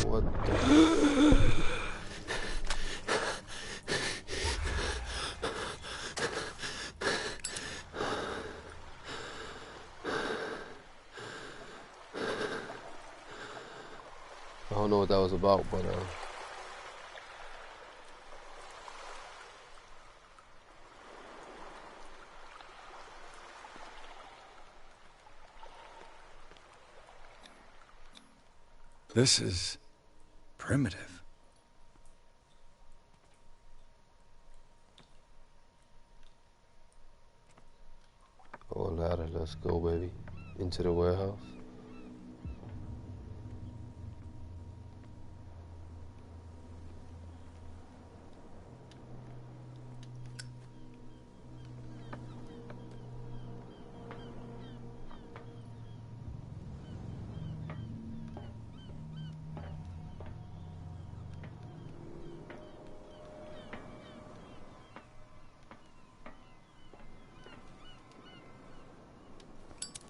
What the I don't know what that was about, but This is primitive. oh, ladder, let's go, baby. Into the warehouse.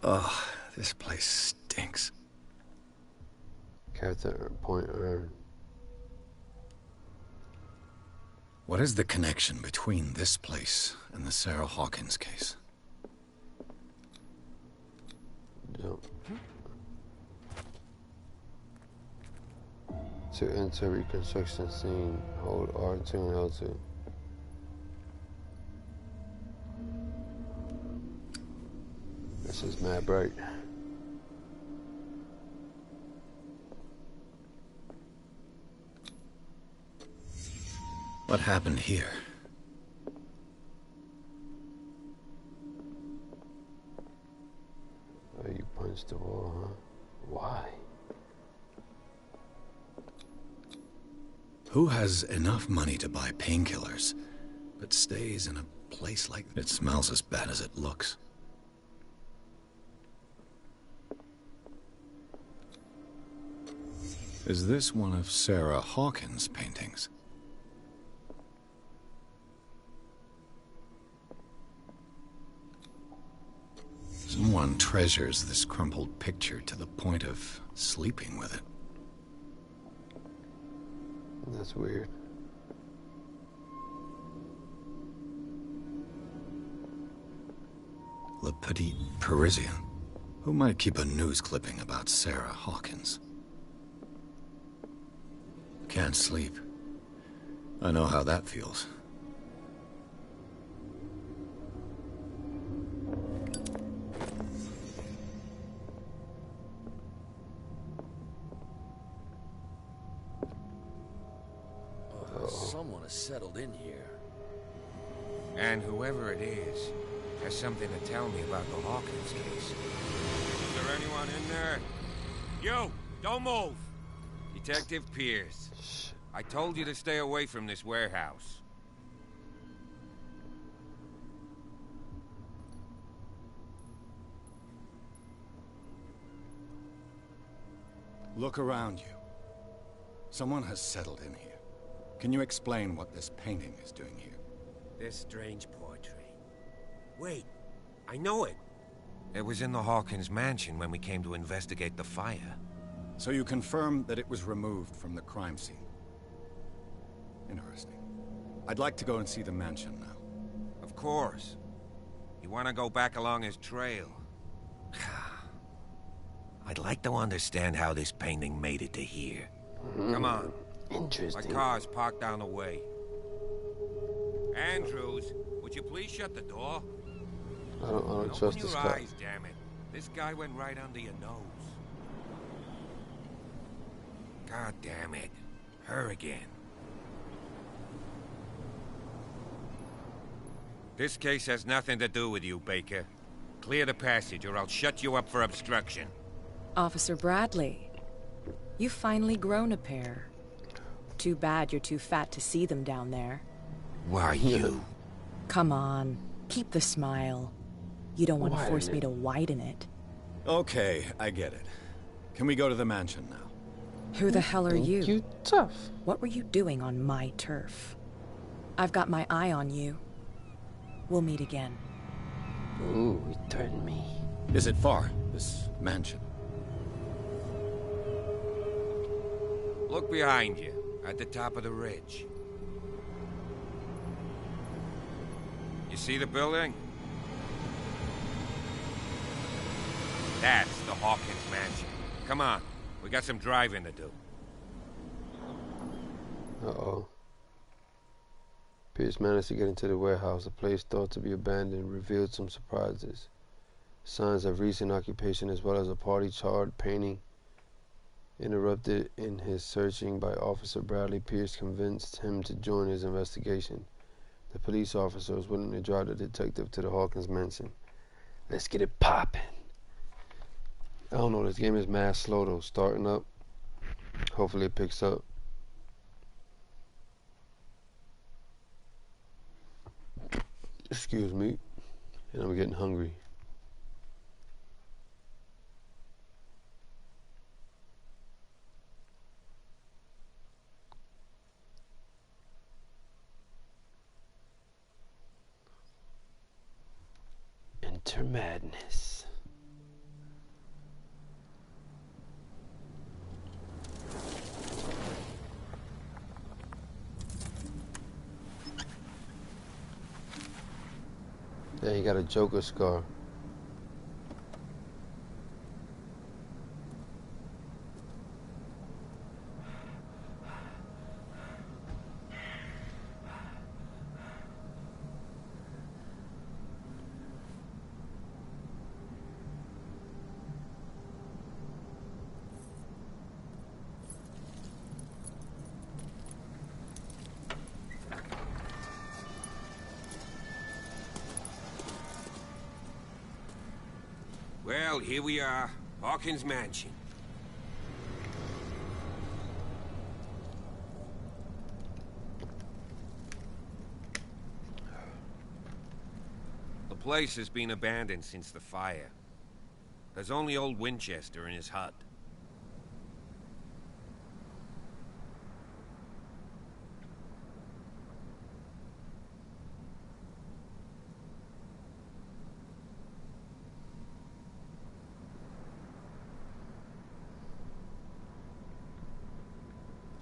Ugh, this place stinks. Character point earned. What is the connection between this place and the Sarah Hawkins case? Jump. To enter reconstruction scene, hold R2 and L2. This is mad bright. What happened here? Oh, you punched the wall, huh? Why? Who has enough money to buy painkillers, but stays in a place like it smells as bad as it looks? Is this one of Sarah Hawkins' paintings? Someone treasures this crumpled picture to the point of sleeping with it. That's weird. Le Petit Parisien. Who might keep a news clipping about Sarah Hawkins? Can't sleep. I know how that feels. Someone has settled in here. And whoever it is has something to tell me about the Hawkins case. Is there anyone in there? You! Don't move! Detective Pierce. I told you to stay away from this warehouse. Look around you. Someone has settled in here. Can you explain what this painting is doing here? This strange portrait. Wait, I know it. It was in the Hawkins mansion when we came to investigate the fire. So you confirm that it was removed from the crime scene? Interesting. I'd like to go and see the mansion now. Of course. You want to go back along his trail? I'd like to understand how this painting made it to here. Come on. Interesting. My car's parked down the way. Andrews, would you please shut the door? I don't trust Open this your guy. eyes, damn it. This guy went right under your nose. God damn it. Her again. This case has nothing to do with you, Baker. Clear the passage or I'll shut you up for obstruction. Officer Bradley, you've finally grown a pair. Too bad you're too fat to see them down there. Why, you... Come on, keep the smile. You don't want to force me to widen it. Okay, I get it. Can we go to the mansion now? Who the hell are you? You tough. What were you doing on my turf? I've got my eye on you. We'll meet again. Ooh, he threatened me. Is it far, this mansion? Look behind you, at the top of the ridge. You see the building? That's the Hawkins mansion. Come on, we got some driving to do. Uh-oh. Pierce managed to get into the warehouse. A place thought to be abandoned revealed some surprises. Signs of recent occupation as well as a party charred painting. Interrupted in his searching by Officer Bradley, Pierce convinced him to join his investigation. The police officer was willing to drive the detective to the Hawkins mansion. Let's get it poppin'. I don't know, this game is mad slow though, starting up. Hopefully it picks up. Excuse me. And I'm getting hungry. Enter madness. Yeah, he got a Joker scar. Well, here we are, Hawkins Mansion. The place has been abandoned since the fire. There's only old Winchester in his hut.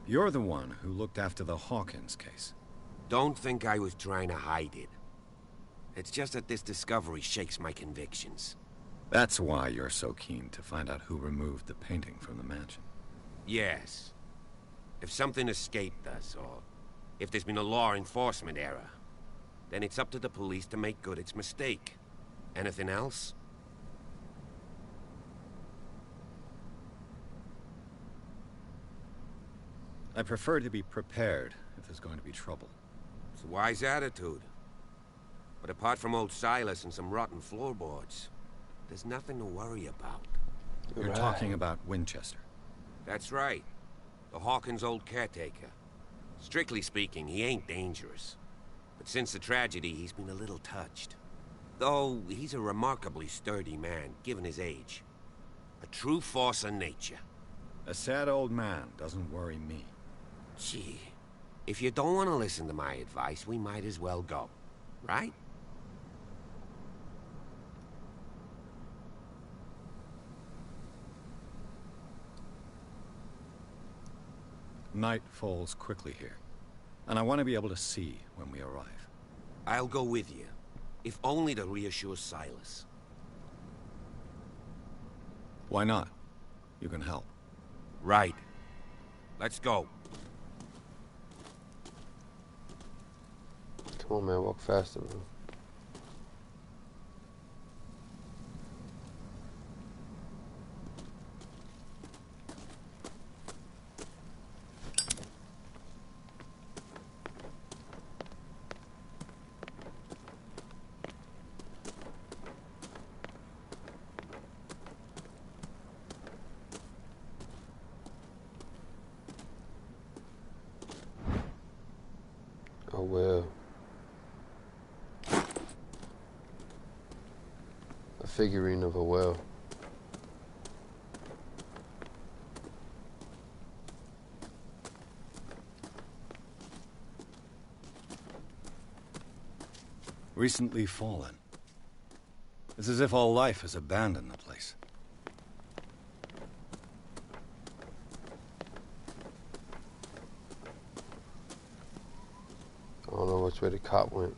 You're the one who looked after the Hawkins case. Don't think I was trying to hide it. It's just that this discovery shakes my convictions. That's why you're so keen to find out who removed the painting from the mansion. Yes. If something escaped us, or if there's been a law enforcement error, then it's up to the police to make good its mistake. Anything else? I prefer to be prepared if there's going to be trouble. It's a wise attitude. But apart from old Silas and some rotten floorboards, there's nothing to worry about. You're talking about Winchester. That's right. The Hawkins' old caretaker. Strictly speaking, he ain't dangerous. But since the tragedy, he's been a little touched. Though, he's a remarkably sturdy man, given his age. A true force of nature. A sad old man doesn't worry me. Gee, if you don't want to listen to my advice, we might as well go. Right? Night falls quickly here, and I want to be able to see when we arrive. I'll go with you, if only to reassure Silas. Why not? You can help. Right. Let's go. Come on, man, walk faster, bro. Oh, well. figurine of a whale. Recently fallen. It's as if all life has abandoned the place. I don't know which way the cop went.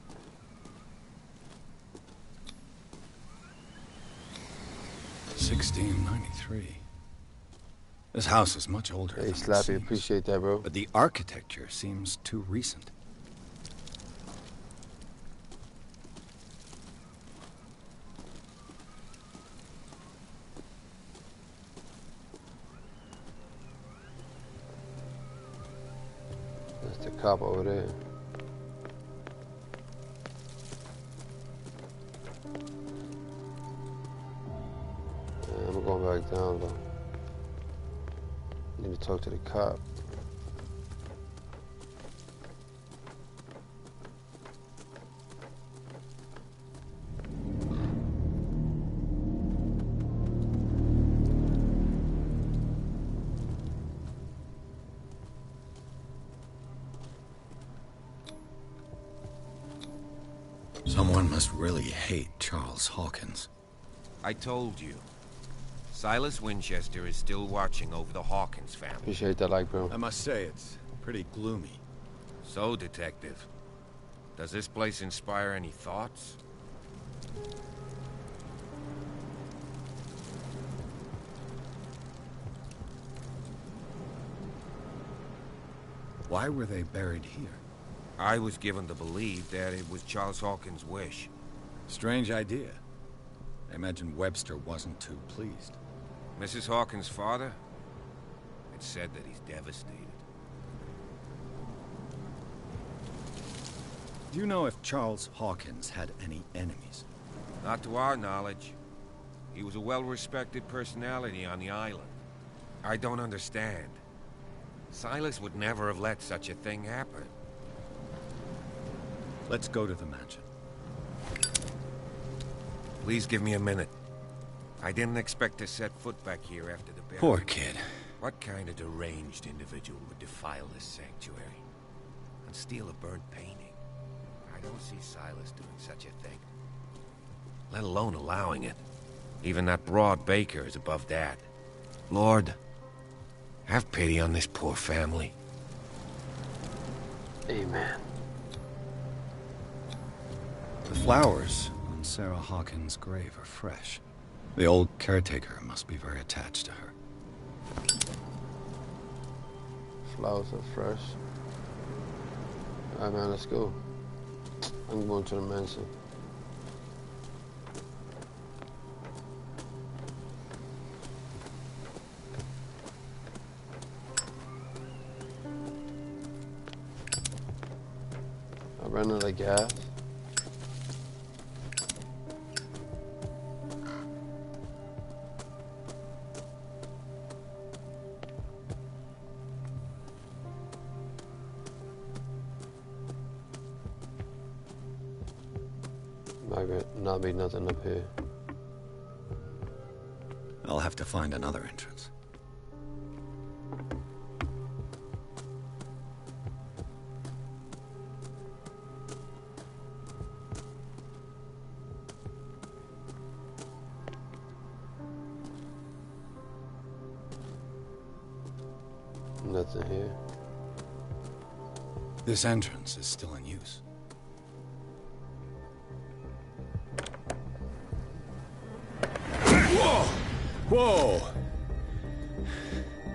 $1693. This house is much older Hey, than it Slappy, seems. appreciate that, bro. But the architecture seems too recent. That's the cop over there. Yeah, I'm going back down though. Need to talk to the cop. Someone must really hate Charles Hawkins. I told you. Silas Winchester is still watching over the Hawkins family. Appreciate that, like, bro. I must say, it's pretty gloomy. So, Detective, does this place inspire any thoughts? Why were they buried here? I was given to believe that it was Charles Hawkins' wish. Strange idea. I imagine Webster wasn't too pleased. Mrs. Hawkins' father? It's said that he's devastated. Do you know if Charles Hawkins had any enemies? Not to our knowledge. He was a well-respected personality on the island. I don't understand. Silas would never have let such a thing happen. Let's go to the mansion. Please give me a minute. I didn't expect to set foot back here after the burial. Poor kid. What kind of deranged individual would defile this sanctuary and steal a burnt painting? I don't see Silas doing such a thing, let alone allowing it. Even that broad baker is above that. Lord, have pity on this poor family. Amen. The flowers on Sarah Hawkins' grave are fresh. The old caretaker must be very attached to her. Flowers are fresh. Alright, man, let's go. I'm going to the mansion. I ran out of gas. Not be nothing up here. I'll have to find another entrance. Nothing here. This entrance is still in use. Whoa!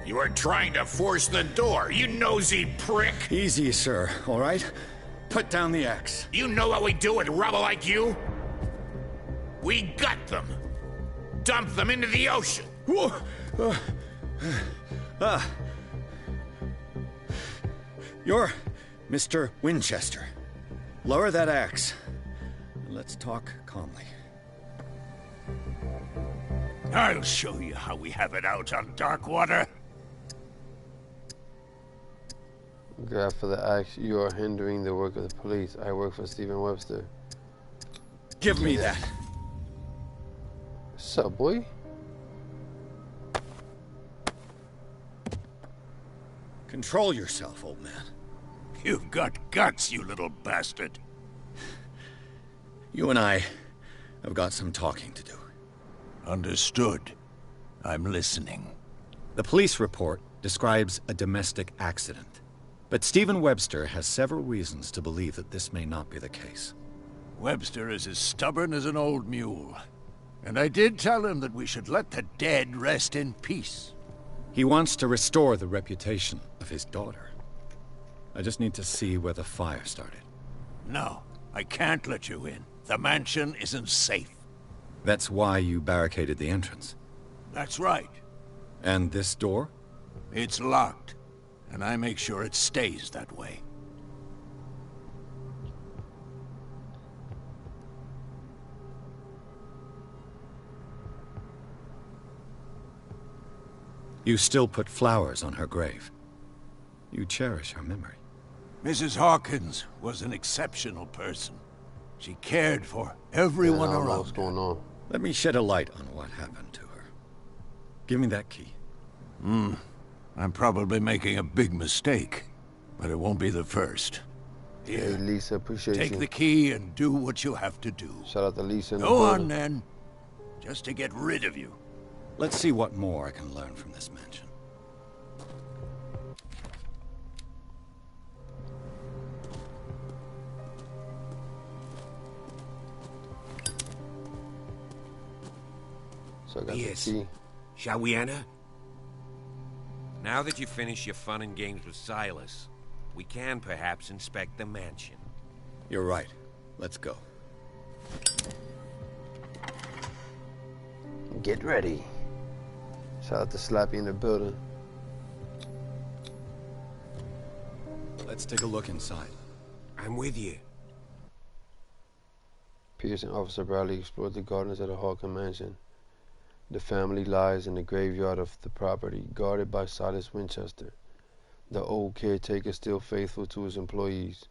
You were trying to force the door, you nosy prick! Easy, sir, all right? Put down the axe. You know what we do with rubble like you? We gut them. Dump them into the ocean. Whoa! You're Mr. Winchester. Lower that axe. Let's talk calmly. I'll show you how we have it out on Darkwater. God, for the axe, you are hindering the work of the police. I work for Stephen Webster. Give me that. What's up, boy? Control yourself, old man. You've got guts, you little bastard. You and I have got some talking to do. Understood. I'm listening. The police report describes a domestic accident, but Stephen Webster has several reasons to believe that this may not be the case. Webster is as stubborn as an old mule. And I did tell him that we should let the dead rest in peace. He wants to restore the reputation of his daughter. I just need to see where the fire started. No, I can't let you in. The mansion isn't safe. That's why you barricaded the entrance. That's right. And this door? It's locked, and I make sure it stays that way. You still put flowers on her grave. You cherish her memory. Mrs. Hawkins was an exceptional person. She cared for everyone around. What's going on? Let me shed a light on what happened to her. Give me that key. I'm probably making a big mistake, but it won't be the first. Here, Hey, Lisa, appreciate you. take the key and do what you have to do. Shout out to Lisa in the Go building. on, then. Just to get rid of you. Let's see what more I can learn from this mansion. So I got Yes. the key. Shall we enter? Now that you've finished your fun and games with Silas, we can perhaps inspect the mansion. You're right. Let's go. Get ready. Shout out to Slappy in the building. Let's take a look inside. I'm with you. Pierce and Officer Bradley explored the gardens of the Hawkins mansion. The family lies in the graveyard of the property, guarded by Silas Winchester. The old caretaker, still faithful to his employers,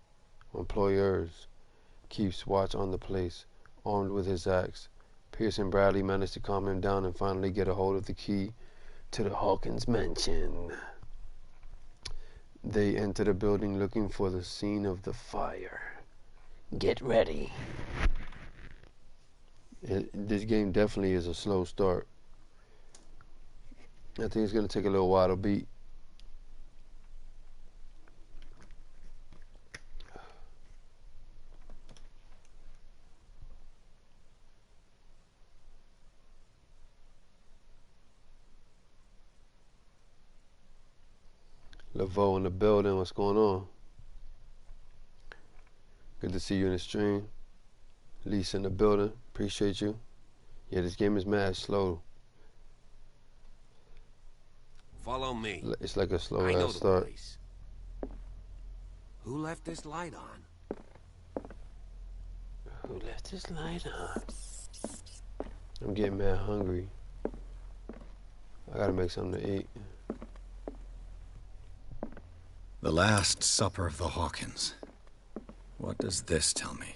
keeps watch on the place, armed with his axe. Pierce and Bradley manage to calm him down and finally get a hold of the key to the Hawkins mansion. They enter the building looking for the scene of the fire. Get ready. This game definitely is a slow start. I think it's going to take a little while to beat. Laveau in the building, what's going on? Good to see you in the stream. Lisa in the building, appreciate you. Yeah, this game is mad slow. Follow me. It's like a slow I know ass the start. place. Who left this light on? Who left this light on? I'm getting mad hungry. I gotta make something to eat. The Last Supper of the Hawkins. What does this tell me?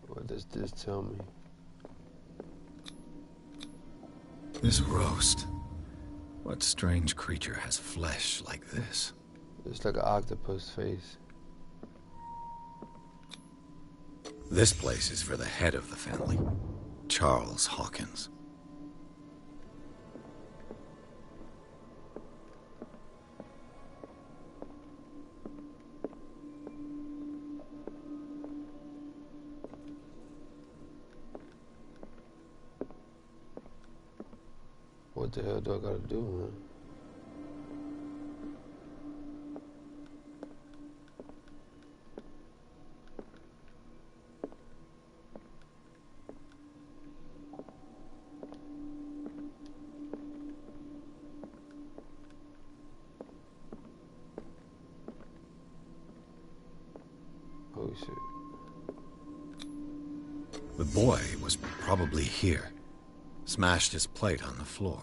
What does this tell me? This roast. What strange creature has flesh like this? It's like an octopus face. This place is for the head of the family, Charles Hawkins. What the hell do I gotta do, man? Holy shit. The boy was probably here. Smashed his plate on the floor.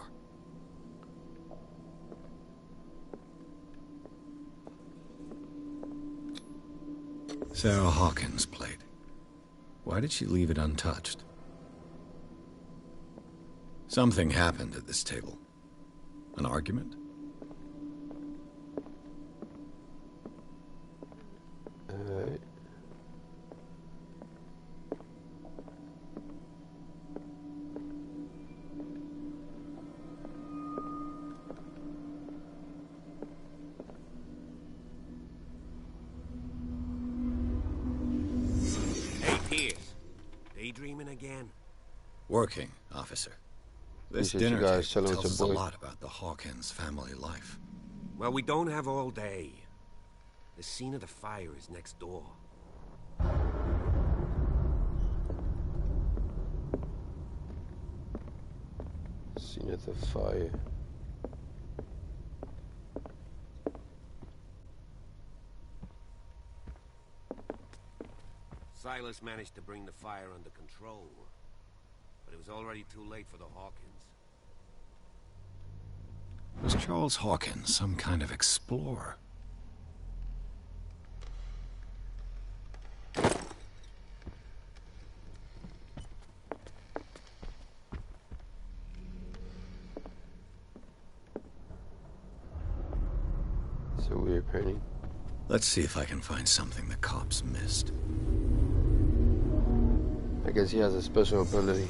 Sarah Hawkins' plate. Why did she leave it untouched? Something happened at this table. An argument? Hey, Pierce. Daydreaming again? Working, officer. This Appreciate you dinner guys table chilling with tells us your a boy. lot about the Hawkins family life. Well, we don't have all day. The scene of the fire is next door. Scene at the fire. Silas managed to bring the fire under control, but it was already too late for the Hawkins. Was Charles Hawkins some kind of explorer? It's a weird painting. Let's see if I can find something the cops missed. I guess he has a special ability.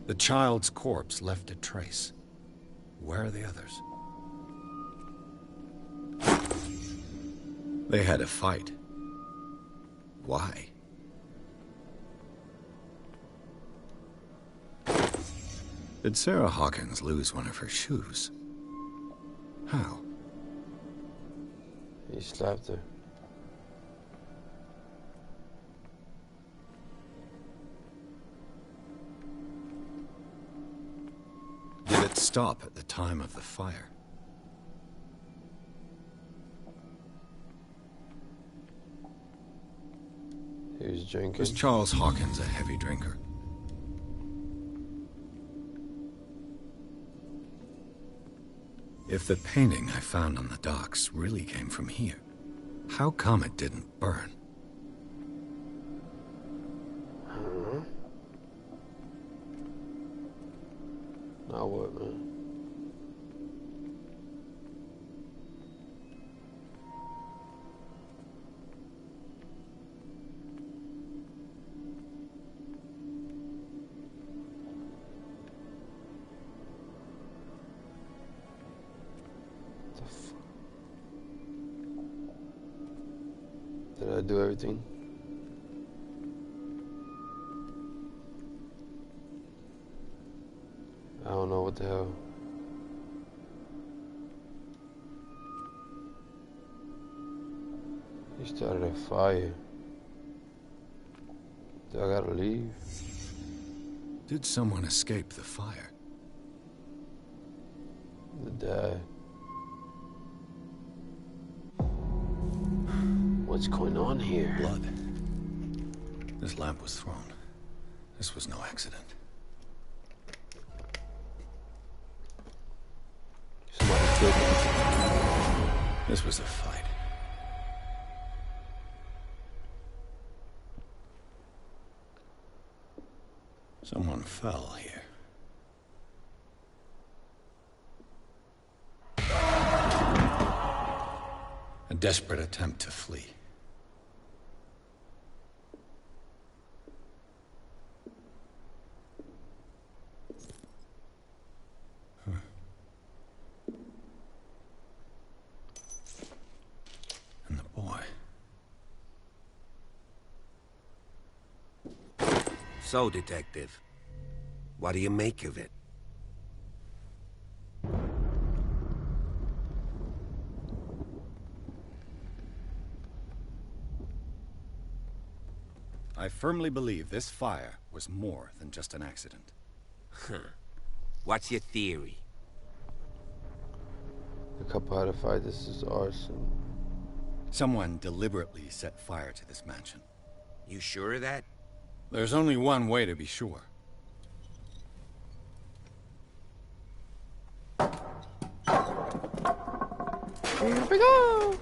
The child's corpse left a trace. Where are the others? They had a fight. Why? Did Sarah Hawkins lose one of her shoes? How? He slapped her. Did it stop at the time of the fire? He was drinking. Was Charles Hawkins a heavy drinker? If the painting I found on the docks really came from here, how come it didn't burn? Now what, man? Did I do everything? I don't know what the hell. He started a fire. Do I gotta leave? Did someone escape the fire? The dad. What's going on here? Blood. This lamp was thrown. This was no accident. Somebody killed him. This was a fight. Someone fell here. A desperate attempt to flee. And the boy. So, Detective, what do you make of it? I firmly believe this fire was more than just an accident. Huh. What's your theory? The couple had a fight. This is arson. Someone deliberately set fire to this mansion. You sure of that? There's only one way to be sure. Here we go!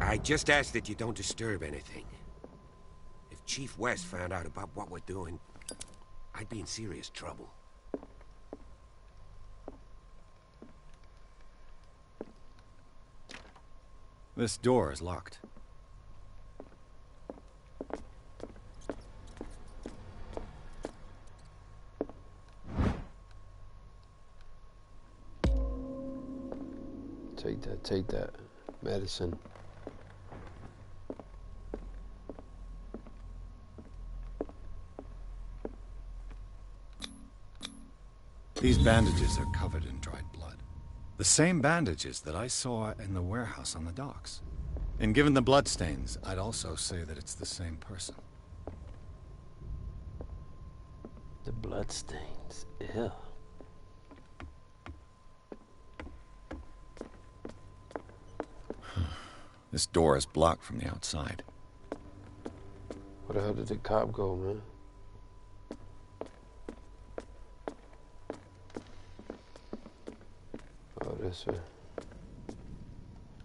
I just ask that you don't disturb anything. If Chief West found out about what we're doing, I'd be in serious trouble. This door is locked. Take that. Medicine. These bandages are covered in dried blood. The same bandages that I saw in the warehouse on the docks. And given the bloodstains, I'd also say that it's the same person. The bloodstains. Ew. This door is blocked from the outside. Where the hell did the cop go, man? Oh, this way.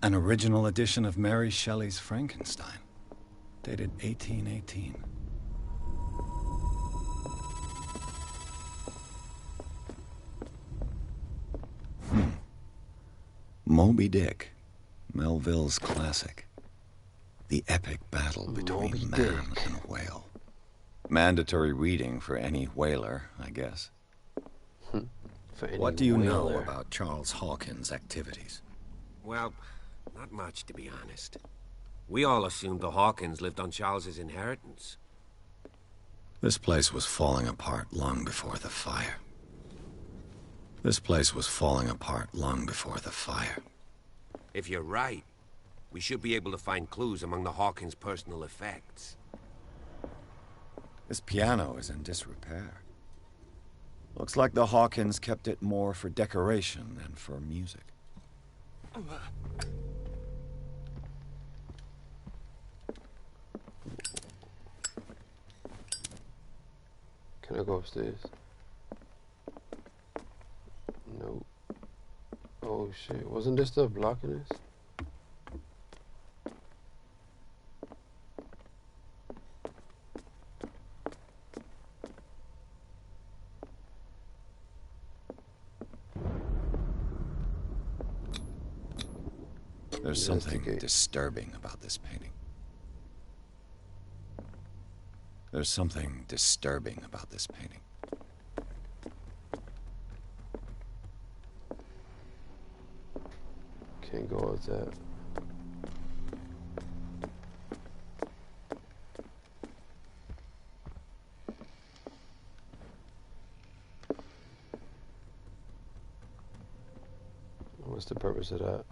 An original edition of Mary Shelley's Frankenstein, dated 1818. Moby Dick, Melville's classic. The epic battle between man and whale. Mandatory reading for any whaler, I guess. What do you know about Charles Hawkins' activities? Well, not much, to be honest. We all assumed the Hawkins lived on Charles's inheritance. This place was falling apart long before the fire. This place was falling apart long before the fire. If you're right, we should be able to find clues among the Hawkins' personal effects. This piano is in disrepair. Looks like the Hawkins kept it more for decoration than for music. Can I go upstairs? Nope. Oh shit, wasn't this stuff blocking this? There's something disturbing about this painting. There's something disturbing about this painting. Can't go with that. What's the purpose of that?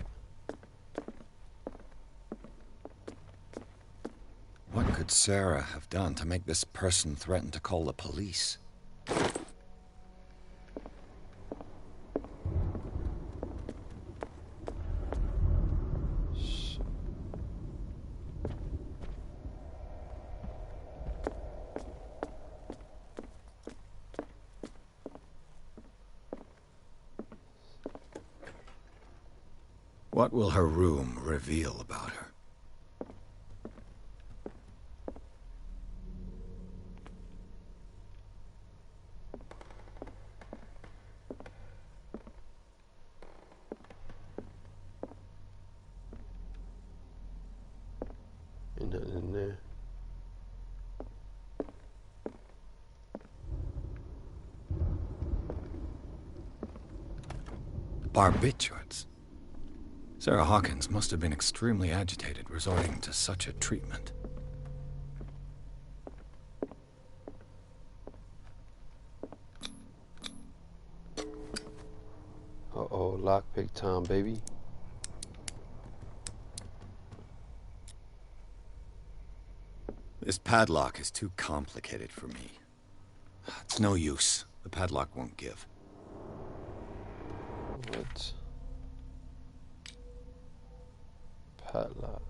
What could Sarah have done to make this person threaten to call the police? What will her room reveal about her? Ain't nothing in there. Barbiturates. Sarah Hawkins must have been extremely agitated, resorting to such a treatment. Uh-oh, lockpick time, baby. This padlock is too complicated for me. It's no use. The padlock won't give. What? Padlock.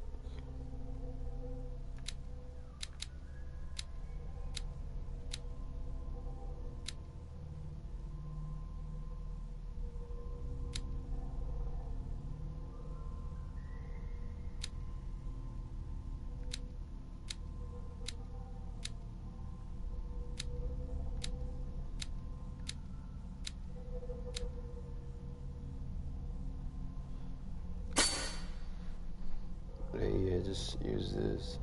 Use this.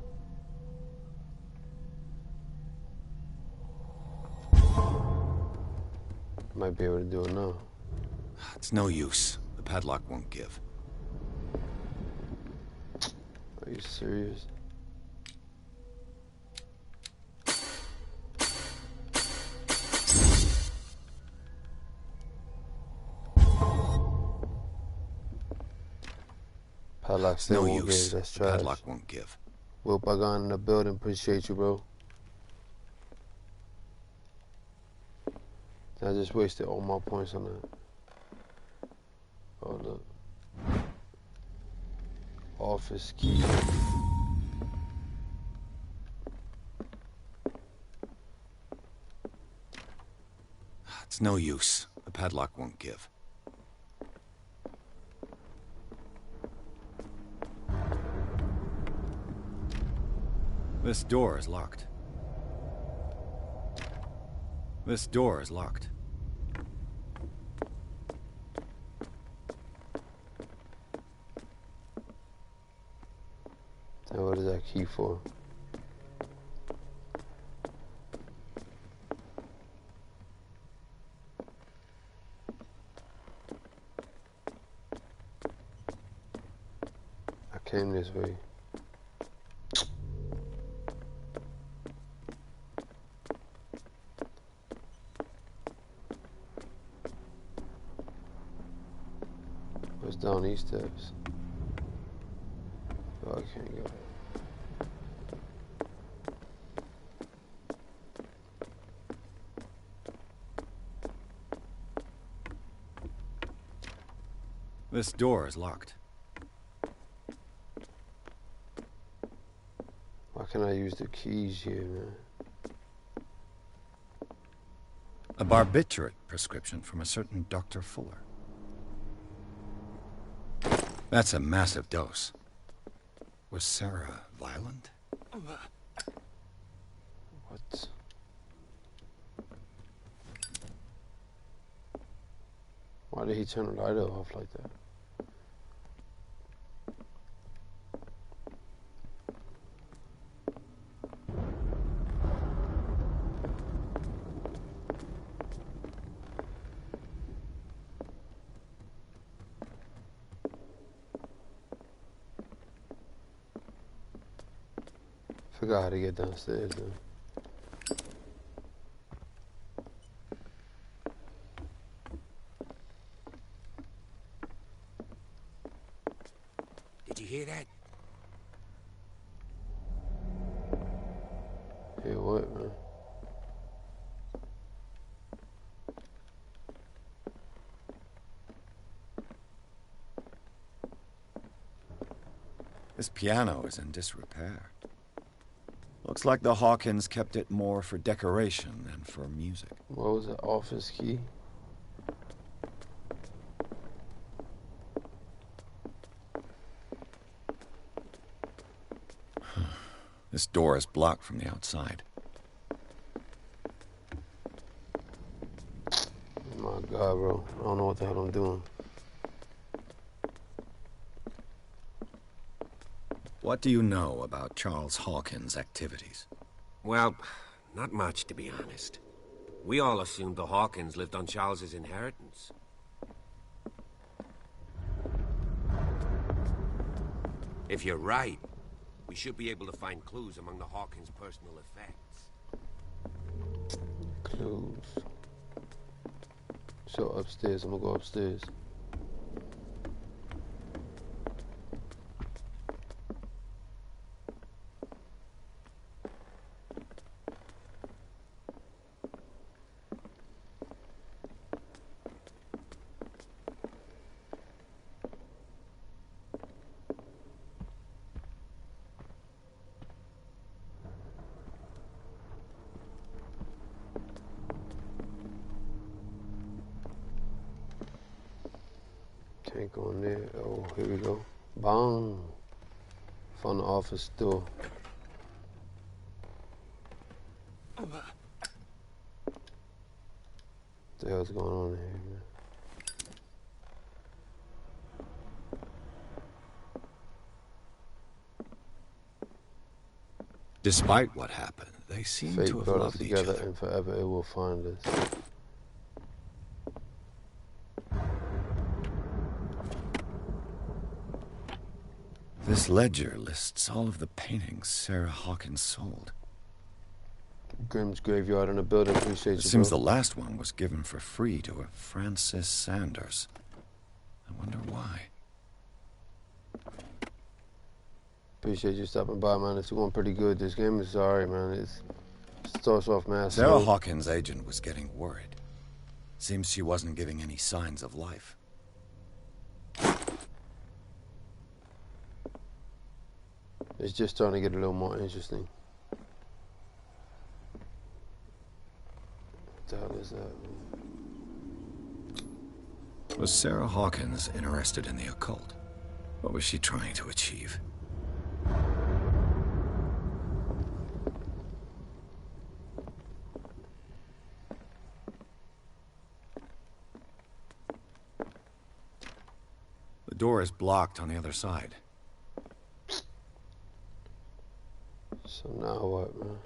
Might be able to do it now. It's no use. The padlock won't give. Are you serious? Padlock still No won't use. give. That's The trash. padlock won't give. Whoop, I got in the building. Appreciate you, bro. I just wasted all my points on that. Oh, look. Office key. It's no use. The padlock won't give. This door is locked. This door is locked. And what is that key for? I came this way. What's down these steps? Oh, I can't go. This door is locked. Why can't I use the keys here, man? A barbiturate prescription from a certain Dr. Fuller. That's a massive dose. Was Sarah violent? What? Why did he turn the light off like that? Forgot how to get downstairs though. Did you hear that? Hey, what, man? This piano is in disrepair. Looks like the Hawkins kept it more for decoration than for music. What was the office key? This door is blocked from the outside. Oh my God, bro. I don't know what the hell I'm doing. What do you know about Charles Hawkins' activities? Well, not much, to be honest. We all assumed the Hawkins lived on Charles's inheritance. If you're right, we should be able to find clues among the Hawkins' personal effects. Clues. So upstairs, I'm gonna go upstairs. Can't go in there. Oh, here we go. Bang. Found the office door. What the hell's going on in here, man? Despite what happened, they seem Fate to have brought us loved each together, other. and forever it will find us. This ledger lists all of the paintings Sarah Hawkins sold. Grimm's graveyard in the building. Appreciate It you, seems bro. the last one was given for free to a Francis Sanders. I wonder why. Appreciate you stopping by, man. It's going pretty good. This game is alright, man. It starts off massive. Sarah Hawkins' agent was getting worried. Seems she wasn't giving any signs of life. It's just starting to get a little more interesting. What the hell is that? Was Sarah Hawkins interested in the occult? What was she trying to achieve? The door is blocked on the other side. So now what, man?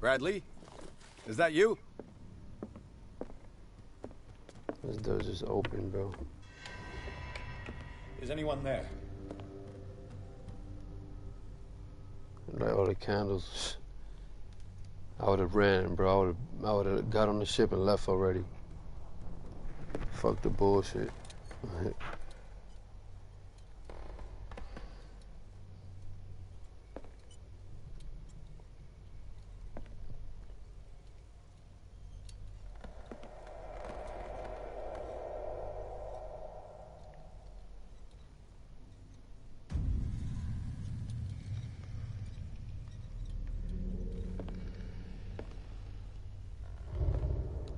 Bradley? Is that you? This door's just open, bro. Is anyone there? Light all the candles. I would have ran, bro. I would have got on the ship and left already. Fuck the bullshit.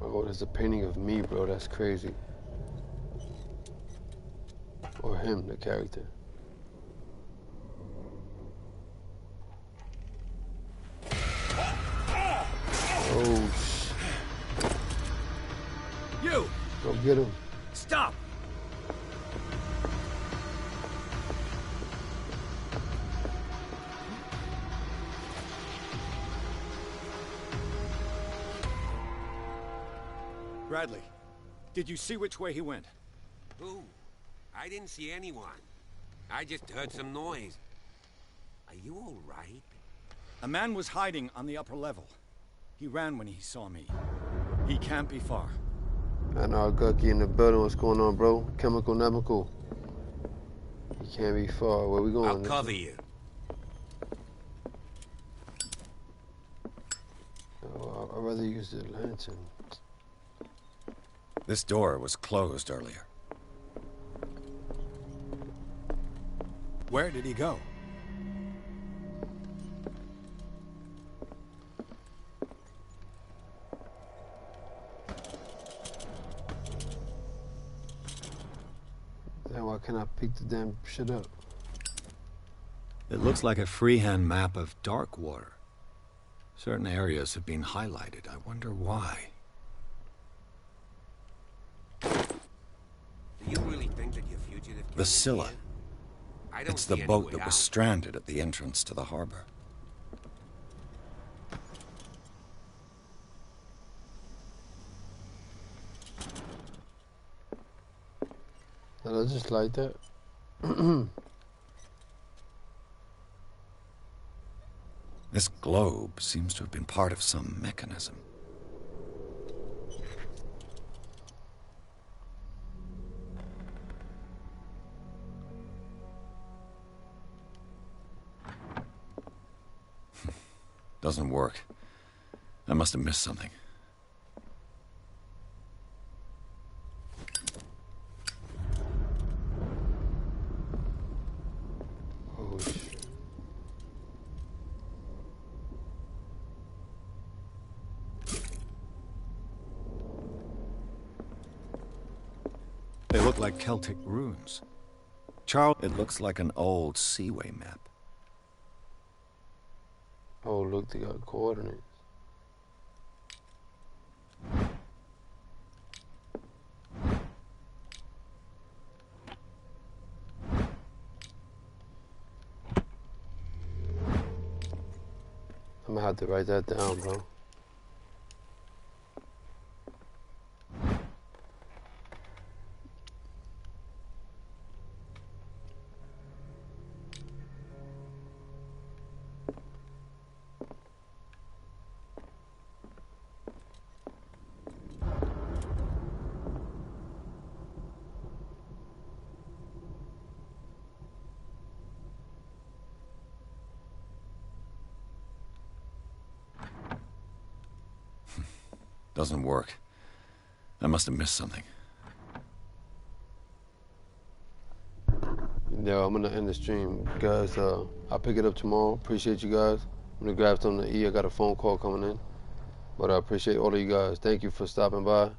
Oh, there's a painting of me, bro. That's crazy. Or him, the character. Oh, You! go get him. Stop! Bradley, did you see which way he went? Who? I didn't see anyone. I just heard some noise. Are you all right? A man was hiding on the upper level. He ran when he saw me. He can't be far. I know Gucky in the building. What's going on, bro? Chemical. You can't be far. Where we going? I'll cover you. Oh, I'd rather use the lantern. This door was closed earlier. Where did he go? Then why can't I pick the damn shit up? It looks like a freehand map of dark water. Certain areas have been highlighted. I wonder why. Do you really think that your fugitive The Scylla. I don't It's the see any boat way that out. was stranded at the entrance to the harbor. Did I just like that? This globe seems to have been part of some mechanism. Doesn't work. I must have missed something. Oh, shit. They look like Celtic runes. Charles, it looks like an old seaway map. Oh, look, they got coordinates. I'm gonna have to write that down, bro. Doesn't work. I must have missed something. Yeah, I'm gonna end the stream, guys. I'll pick it up tomorrow. Appreciate you guys. I'm gonna grab something to eat. I got a phone call coming in, but I appreciate all of you guys. Thank you for stopping by.